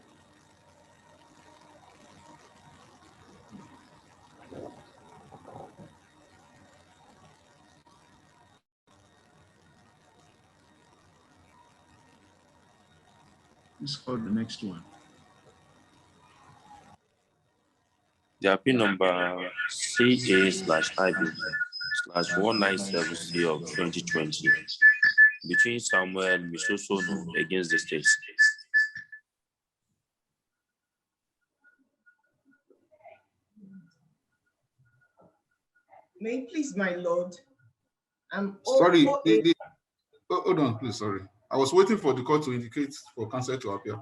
Let's call the next one. The appeal number CA/IB 197C of 2020 between Samuel Misosono against the state. May it please my lord. Sorry, hold on, please. Sorry, I was waiting for the court to indicate for counsel to appear.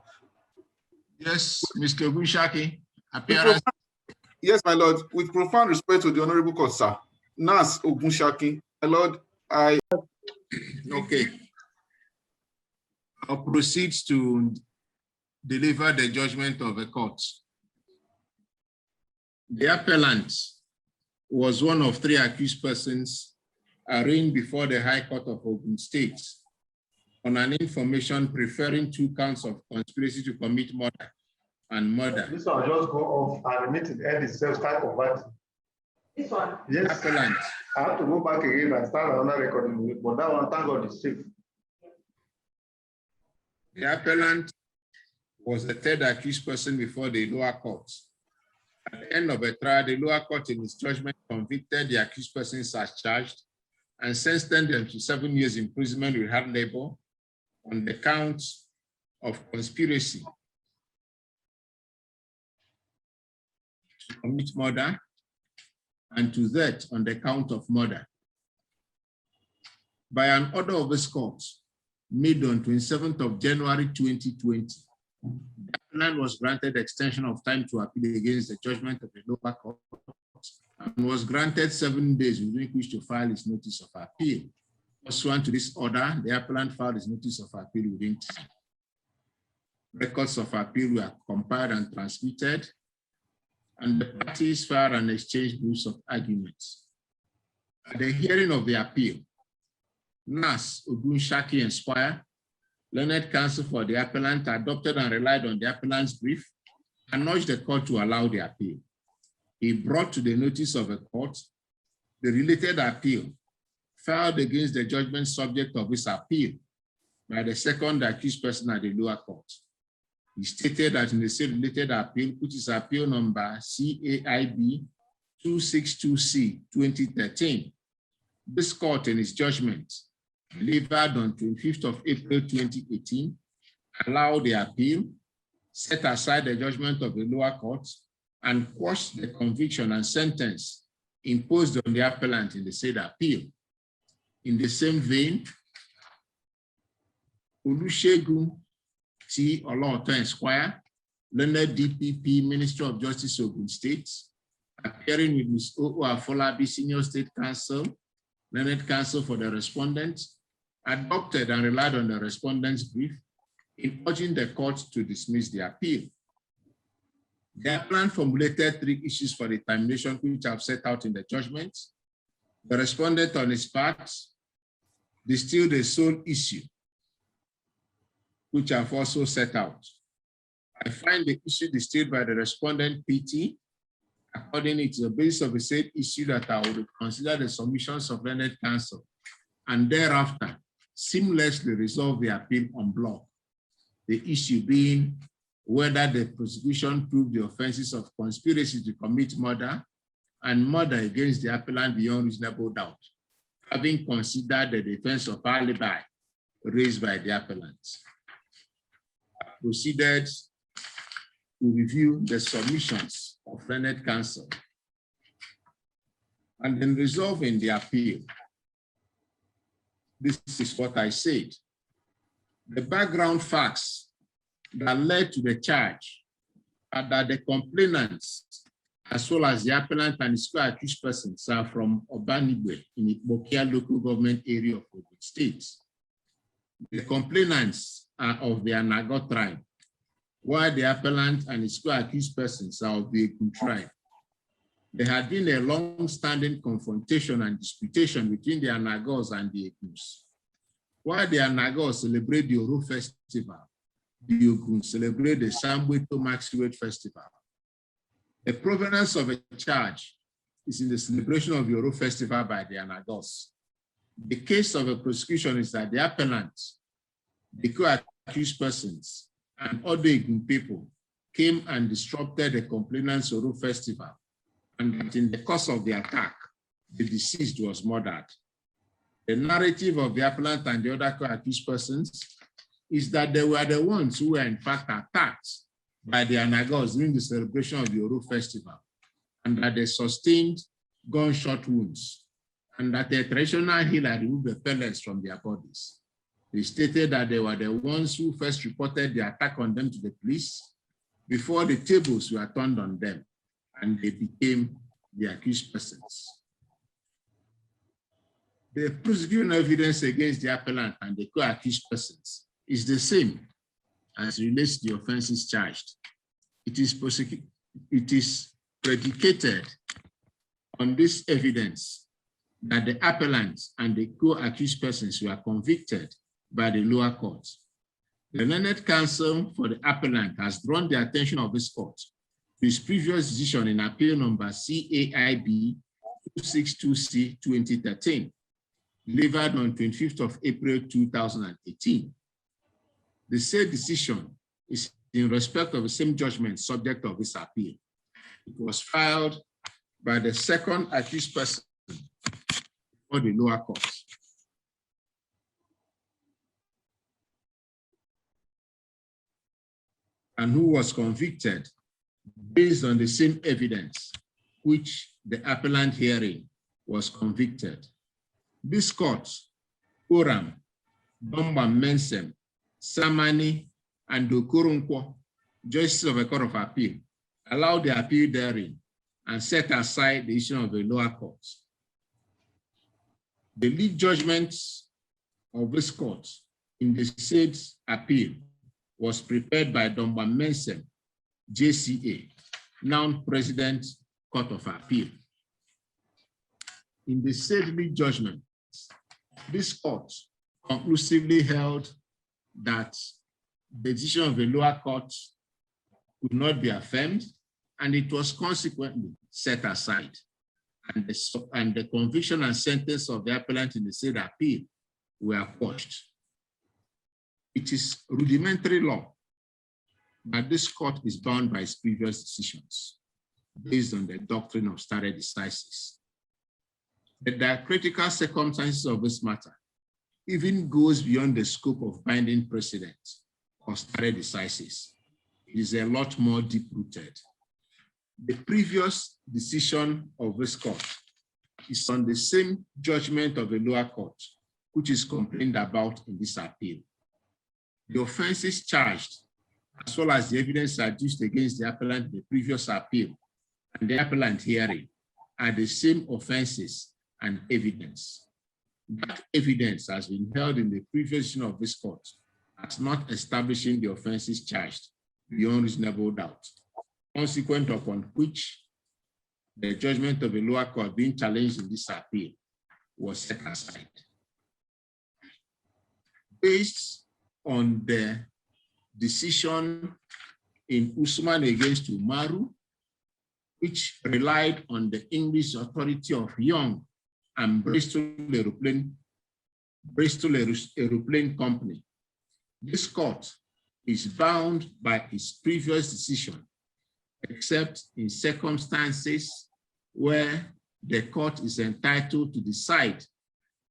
Yes, Mr. Ogunshaki, appearance. Yes, my lord. With profound respect to the honorable court, sir. Nas Ogunshaki, my lord, Okay. I'll proceed to deliver the judgment of the court. The appellant was one of 3 accused persons arraigned before the High Court of Ogun State on an information preferring 2 counts of conspiracy to commit murder and murder. This one just go off and the meeting end itself, start converting. This one? Yes. Appellant. I have to go back again and start another recording, but that one, thank God, is safe. The appellant was the 3rd accused person before the lower court. At the end of the trial, the lower court in its judgment convicted the accused persons as charged and sentenced them to 7 years imprisonment with hard labor on the count of conspiracy to commit murder and to that on the count of murder. By an order of this court made on 27th of January 2020, the appellant was granted extension of time to appeal against the judgment of the lower court and was granted 7 days within which to file his notice of appeal. Pursuant to this order, the appellant filed his notice of appeal within time. Records of appeal were compiled and transmitted, and the parties filed and exchanged briefs of arguments. At the hearing of the appeal, Nas Ogunshaki Esquire, learned counsel for the appellant, adopted and relied on the appellant's brief and urged the court to allow the appeal. He brought to the notice of the court the related appeal filed against the judgment subject of his appeal by the 2nd accused person at the lower court. He stated that in the said related appeal, which is appeal number CAIB 262C 2013, this court in its judgment delivered on 25th of April 2018 allowed the appeal, set aside the judgment of the lower court, and quashed the conviction and sentence imposed on the appellant in the said appeal. In the same vein, Olusegun T. Oloto Esquire, learned DPP, Minister of Justice, Ogun State, appearing with Ms. O. Afolabi, Senior State Counsel, learned counsel for the respondent, adopted and relied on the respondent's brief in urging the court to dismiss the appeal. The appellant formulated 3 issues for the termination, which I've set out in the judgment. The respondent on his part distilled a sole issue, which I've also set out. I find the issue distilled by the respondent PT, accordingly to the basis of the said issue, that I would consider the submissions of learned counsel and thereafter seamlessly resolve the appeal en bloc. The issue being whether the prosecution proved the offenses of conspiracy to commit murder and murder against the appellant beyond reasonable doubt, having considered the defense of alibi raised by the appellant. I proceeded to review the submissions of learned counsel and in resolving the appeal. This is what I said. The background facts that led to the charge are that the complainants, as well as the appellant and his co-accused persons, are from Obanigwe in the Bokia local government area of Ogun State. The complainants are of the Anago tribe, while the appellant and his co-accused persons are of the Egun tribe. There had been a long-standing confrontation and disputation between the Anagos and the Eguns. While the Anagos celebrate the Oro Festival, the Eguns celebrate the Sambweto Maxiwet Festival. The provenance of a charge is in the celebration of the Oro Festival by the Anagos. The case of a prosecution is that the appellant, the co-accused persons, and other Egun people came and disrupted the complainant's Oro Festival, and that in the course of the attack, the deceased was murdered. The narrative of the appellant and the other co-accused persons is that they were the ones who were in fact attacked by the Anagos during the celebration of the Oro festival, and that they sustained gunshot wounds, and that a traditional healer removed the pellets from their bodies. They stated that they were the ones who first reported the attack on them to the police before the tables were turned on them, and they became the accused persons. The prosecution evidence against the appellant and the co-accused persons is the same as relates to the offenses charged. It is predicated on this evidence that the appellant and the co-accused persons were convicted by the lower court. The learned counsel for the appellant has drawn the attention of this court to his previous decision in appeal number CAIB 262C 2013, delivered on 25th of April 2018. The said decision is in respect of the same judgment subject of this appeal. It was filed by the second accused person for the lower court. And who was convicted based on the same evidence which the appellant hearing was convicted. This court, Oram, Domba Mensem, Samani, and Dokurunkwo, justices of a court of appeal, allowed the appeal therein and set aside the issue of the lower court. The lead judgment of this court in the said appeal was prepared by Domba Mensem, JCA, now President Court of Appeal. In the said lead judgment, this court conclusively held that the decision of the lower court could not be affirmed, and it was consequently set aside. And the conviction and sentence of the appellant in the said appeal were quashed. It is rudimentary law that this court is bound by its previous decisions based on the doctrine of stare decisis. The diacritical circumstances of this matter even goes beyond the scope of binding precedent or stare decisis. It is a lot more deep-rooted. The previous decision of this court is on the same judgment of the lower court, which is complained about in this appeal. The offenses charged, as well as the evidence adduced against the appellant in the previous appeal and the appellant hearing, are the same offenses and evidence. That evidence has been held in the previous decision of this court as not establishing the offenses charged beyond reasonable doubt, consequent upon which the judgment of the lower court being challenged in this appeal was set aside. Based on the decision in Usman against Umaru, which relied on the English authority of Young and Bristol Aeroplane Company, this court is bound by its previous decision, except in circumstances where the court is entitled to decide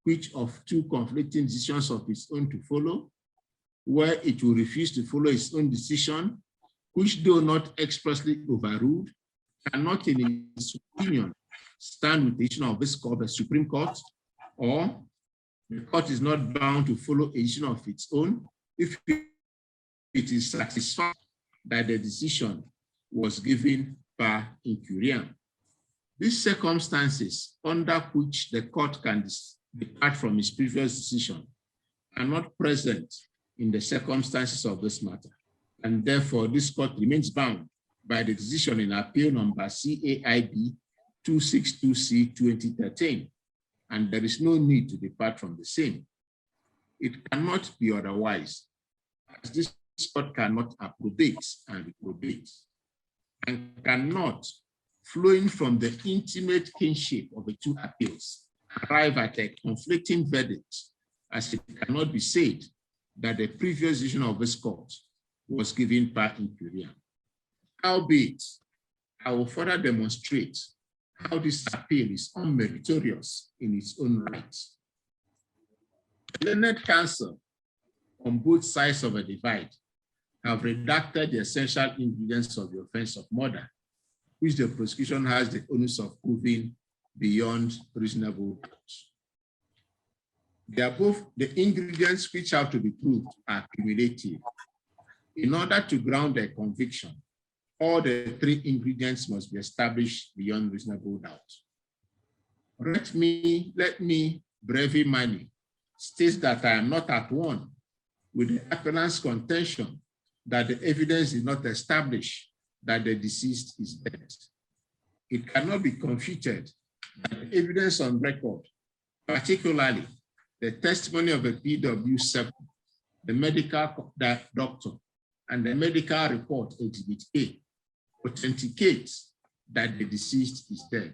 which of two conflicting decisions of its own to follow, where it will refuse to follow its own decision, which though not expressly overruled, cannot in its opinion stand with the decision of this court, the Supreme Court, or the court is not bound to follow a decision of its own if it is satisfied that the decision was given per incuriam. These circumstances under which the court can depart from its previous decision are not present in the circumstances of this matter, and therefore this court remains bound by the decision in appeal number CAIB 262C 2013, and there is no need to depart from the same. It cannot be otherwise, as this court cannot approbate and reprobate, and cannot, flowing from the intimate kinship of the two appeals, arrive at a conflicting verdict, as it cannot be said that the previous decision of this court was given per incuriam. Albeit, I will further demonstrate how this appeal is unmeritorious in its own right. The learned counsel on both sides of a divide have redacted the essential ingredients of the offense of murder, which the prosecution has the onus of proving beyond reasonable doubt. They are both the ingredients which have to be proved are cumulative. In order to ground a conviction, all the three ingredients must be established beyond reasonable doubt. Let me, Brevi Mani, states that I am not at one with the appellant's contention that the evidence did not establish that the deceased is dead. It cannot be confuted that the evidence on record, particularly the testimony of a PW7, the medical doctor, and the medical report Exhibit A, authenticates that the deceased is dead.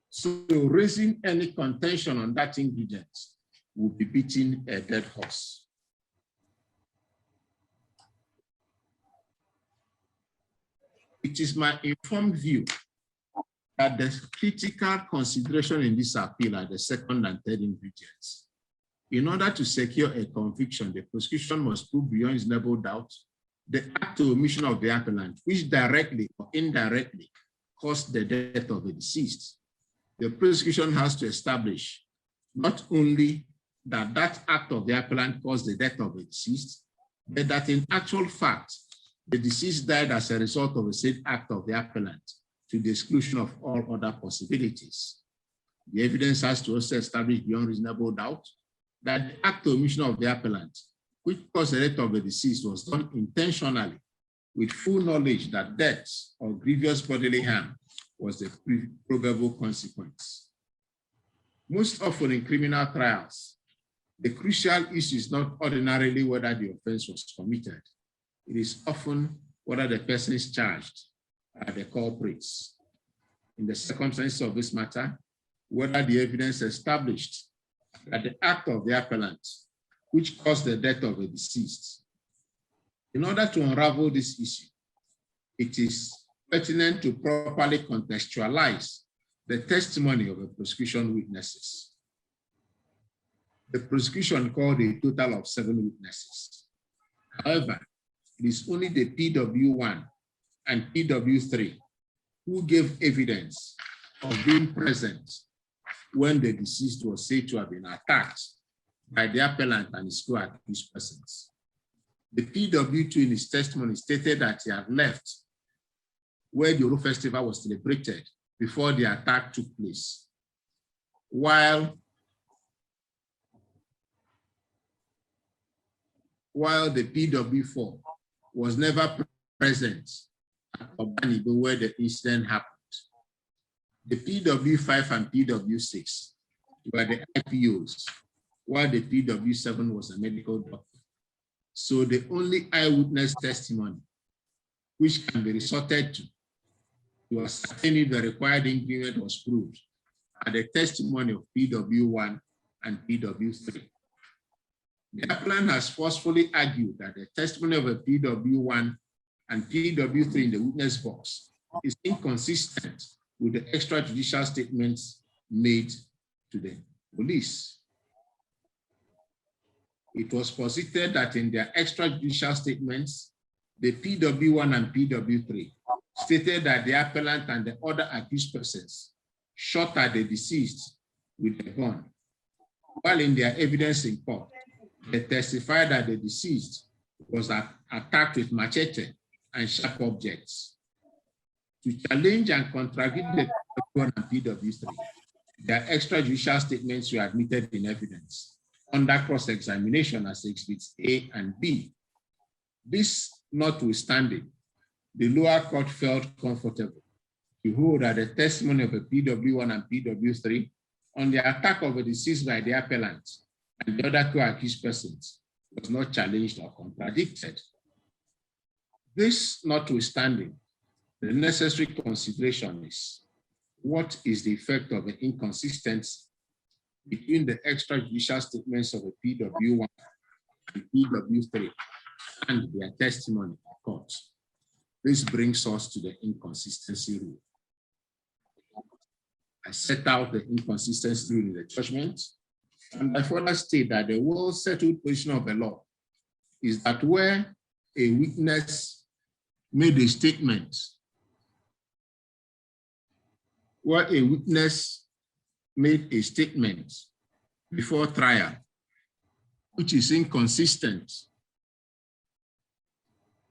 So raising any contention on that ingredient will be beating a dead horse. It is my informed view that the critical consideration in this appeal are the second and third ingredients. In order to secure a conviction, the prosecution must prove beyond reasonable doubt the act or omission of the appellant, which directly or indirectly caused the death of the deceased. The prosecution has to establish not only that that act of the appellant caused the death of the deceased, but that in actual fact, the deceased died as a result of the said act of the appellant, to the exclusion of all other possibilities. The evidence has to also establish beyond reasonable doubt that the act or omission of the appellant, which caused the death of the deceased, was done intentionally with full knowledge that death or grievous bodily harm was the probable consequence. Most often in criminal trials, the crucial issue is not ordinarily whether the offense was committed. It is often whether the persons charged are the culprits. In the circumstances of this matter, whether the evidence established that the act of the appellant, which caused the death of a deceased. In order to unravel this issue, it is pertinent to properly contextualize the testimony of the prosecution witnesses. The prosecution called a total of 7 witnesses. However, it is only the PW1 and PW3 who gave evidence of being present when the deceased was said to have been attacked by the appellant and his co-accused persons. The PW2 in his testimony stated that he had left where the Oro Festival was celebrated before the attack took place, while the PW4 was never present at Obanibo where the incident happened. The PW5 and PW6 were the IPOs, while the PW7 was a medical doctor. So the only eyewitness testimony which can be resorted to ascertain if the required ingredient was proved are the testimony of PW1 and PW3. The appellant has forcefully argued that the testimony of a PW1 and PW3 in the witness box is inconsistent with the extrajudicial statements made to the police. It was posited that in their extrajudicial statements, the PW1 and PW3 stated that the appellant and the other accused persons shot at the deceased with a gun, while in their evidence in court, they testified that the deceased was attacked with machete and sharp objects. To challenge and contradict the PW1 and PW3, their extrajudicial statements were admitted in evidence under cross-examination as exhibits A and B. This notwithstanding, the lower court felt comfortable to hold that the testimony of a PW1 and PW3 on the attack of a deceased by the appellant and the other co-accused persons was not challenged or contradicted. This notwithstanding, the necessary consideration is what is the effect of the inconsistency between the extrajudicial statements of a PW1 and PW3 and their testimony in court. This brings us to the inconsistency rule. I set out the inconsistency rule in the judgment, and I further state that the well-settled position of the law is that where a witness made a statement, before trial, which is inconsistent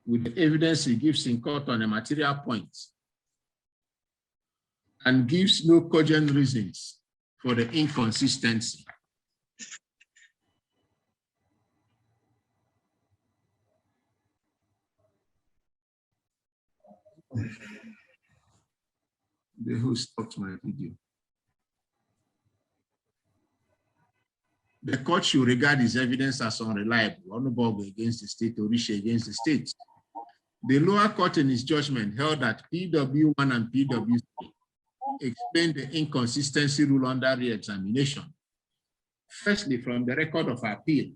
with the evidence he gives in court on a material point, and gives no cogent reasons for the inconsistency, the host stopped my video. The court should regard his evidence as unreliable, honorable against the state, or Rishi against the state. The lower court in its judgment held that PW1 and PW3 explained the inconsistency rule under re-examination. Firstly, from the record of appeal,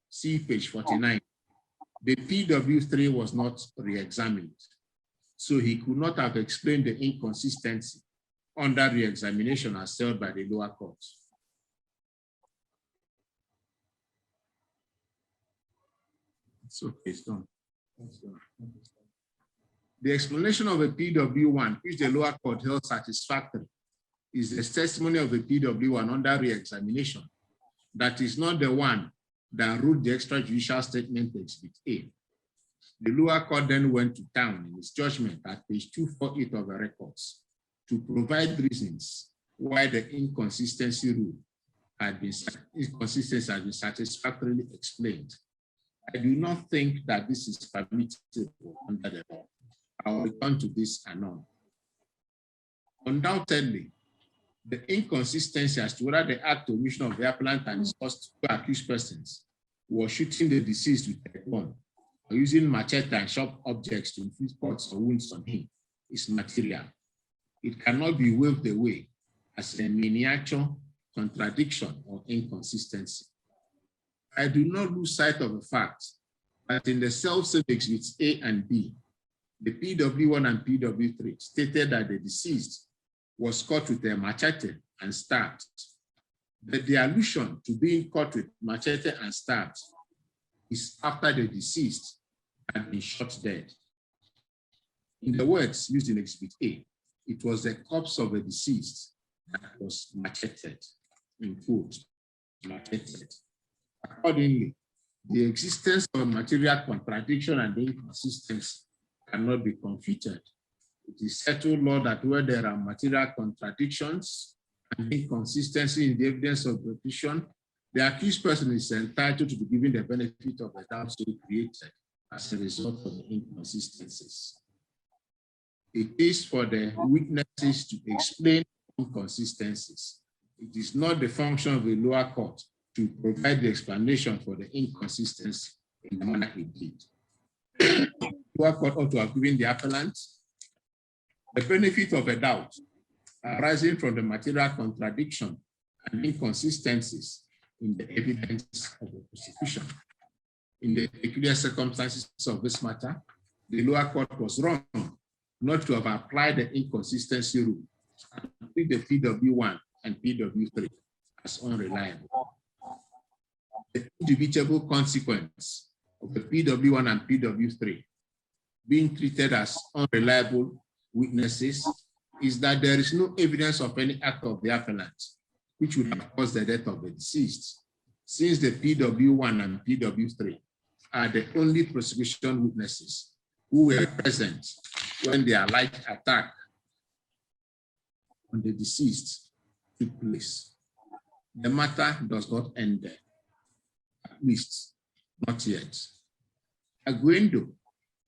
see page 49, the PW3 was not re-examined, so he could not have explained the inconsistency under re-examination as held by the lower court. It's okay, it's done. The explanation of a PW1, which the lower court held satisfactory, is the testimony of a PW1 under re-examination. That is not the one that wrote the extrajudicial statement Exhibit A. The lower court then went to town in its judgment at page 248 of the records to provide reasons why the inconsistency rule had been satisfactorily explained. I do not think that this is permissible under the law. I will return to this anon. Undoubtedly, the inconsistency as to whether the act of omission of the appellant and his two accused persons was shooting the deceased with a gun or using machete and sharp objects to inflict cuts or wounds on him is material. It cannot be waved away as a miniature contradiction or inconsistency. I do not lose sight of the fact that in the self-same exhibits A and B, the PW1 and PW3 stated that the deceased was caught with a machete and stabbed. But the allusion to being caught with machete and stabbed is after the deceased had been shot dead. In the words used in Exhibit A, it was the corpse of the deceased that was macheted, in quotes, macheted. Accordingly, the existence of material contradiction and inconsistency cannot be confuted. It is settled law that where there are material contradictions and inconsistency in the evidence of the petition, the accused person is entitled to be given the benefit of the doubt so created as a result of the inconsistencies. It is for the witnesses to explain inconsistencies. It is not the function of the lower court to provide the explanation for the inconsistency in the manner it did. The lower court ought to have given the appellant the benefit of a doubt arising from the material contradiction and inconsistencies in the evidence of the prosecution. In the peculiar circumstances of this matter, the lower court was wrong not to have applied the inconsistency rule and treat the PW1 and PW3 as unreliable. The indubitable consequence of the PW1 and PW3 being treated as unreliable witnesses is that there is no evidence of any act of the appellant which would have caused the death of the deceased, since the PW1 and PW3 are the only prosecution witnesses who were present when the alleged attack on the deceased took place. The matter does not end there, at least not yet. Aguendo,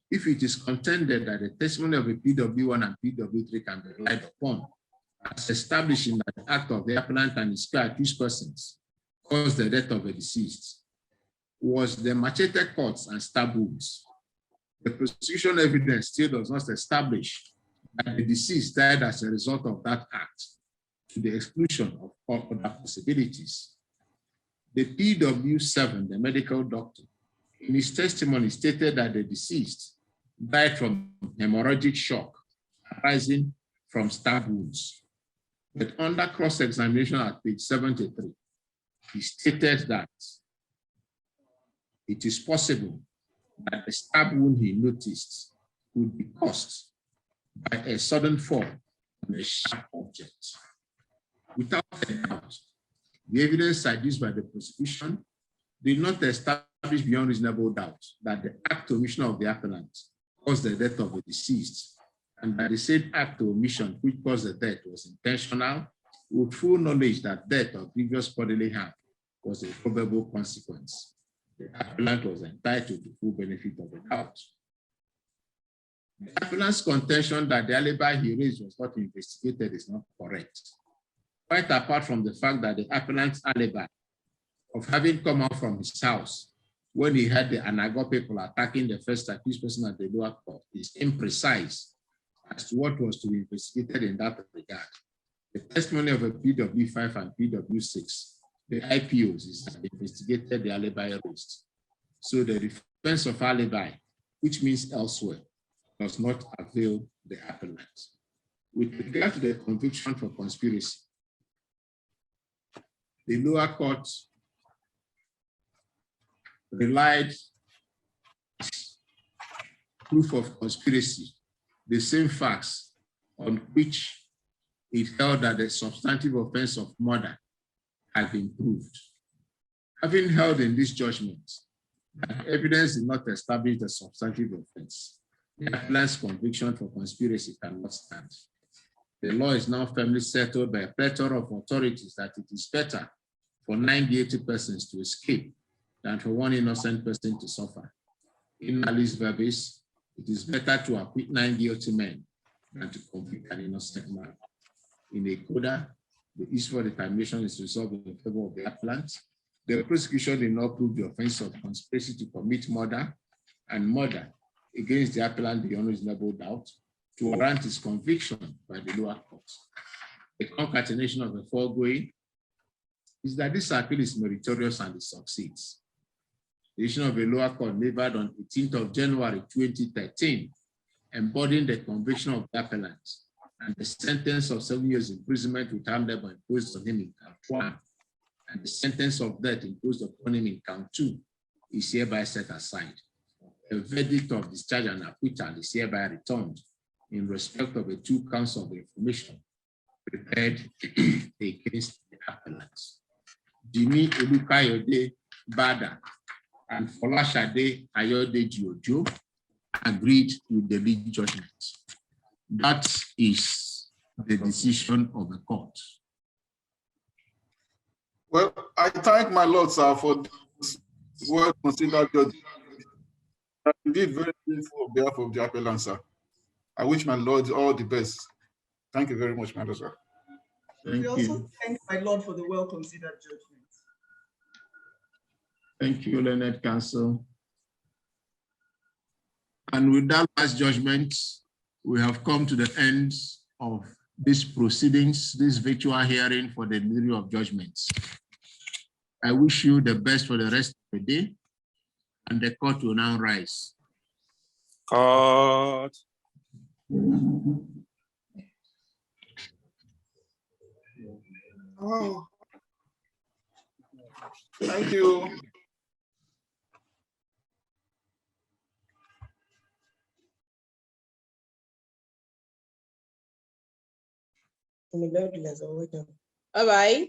if it is contended that the testimony of a PW1 and PW3 can be relied upon as establishing that the act of the appellant and his accused persons caused the death of the deceased, was the machete cuts and stab wounds, the prosecution evidence still does not establish that the deceased died as a result of that act, to the exclusion of all other possibilities. The PW7, the medical doctor, in his testimony stated that the deceased died from hemorrhagic shock arising from stab wounds. But under cross-examination at page 73, he stated that it is possible that the stab wound he noticed would be caused by a sudden fall on a sharp object. Without a doubt, the evidence adduced by the prosecution did not establish beyond reasonable doubt that the act or omission of the appellant caused the death of the deceased, and that the said act or omission which caused the death was intentional, with full knowledge that death or previous bodily harm was a probable consequence. The appellant was entitled to full benefit of the doubt. The appellant's contention that the alibi he raised was not investigated is not correct. Quite apart from the fact that the appellant's alibi of having come out from his house when he had the Anago people attacking the first accused person at the lower court is imprecise as to what was to be investigated in that regard. The testimony of a PW5 and PW6, the IPOs, is that they investigated the alibi raised. So the defense of alibi, which means elsewhere, does not avail the appellant. With regard to the conviction for conspiracy, the lower court relied proof of conspiracy, the same facts on which it held that the substantive offense of murder had been proved. Having held in this judgment that evidence did not establish the substantive offense, the appellant's conviction for conspiracy cannot stand. The law is now firmly settled by a plethora of authorities that it is better for 90 persons to escape than for one innocent person to suffer. In alice verbis, it is better to acquit 9 guilty men than to convict an innocent man. In a coda, the issue for determination is resolved in favor of the appellant. The prosecution did not prove the offense of conspiracy to commit murder and murder against the appellant beyond reasonable doubt to warrant his conviction by the lower court. The concatenation of the foregoing is that this appeal is meritorious and it succeeds. The decision of the lower court delivered on 18th of January 2013, embodying the conviction of the appellant and the sentence of 7 years imprisonment without labor imposed on him in count 1, and the sentence of death imposed upon him in count 2, is hereby set aside. A verdict of discharge and acquittal is hereby returned in respect of the 2 counts of information prepared against the appellants. Jimmy Olukayode Bada and Folashade Ayodeji Ojo agreed with the lead judgment. That is the decision of the court. Well, I thank my Lord, sir, for this well-considered judgment. Indeed, very painful on behalf of the appellant, sir. I wish my Lord all the best. Thank you very much, my Lord, sir. Thank We also you. thank my Lord for the well-considered judgment. Thank you, Learned Counsel. And with that last judgment, we have come to the end of these proceedings, this virtual hearing for the delivery of judgments. I wish you the best for the rest of the day, and the court will now rise. Court. Oh. Thank you. All right.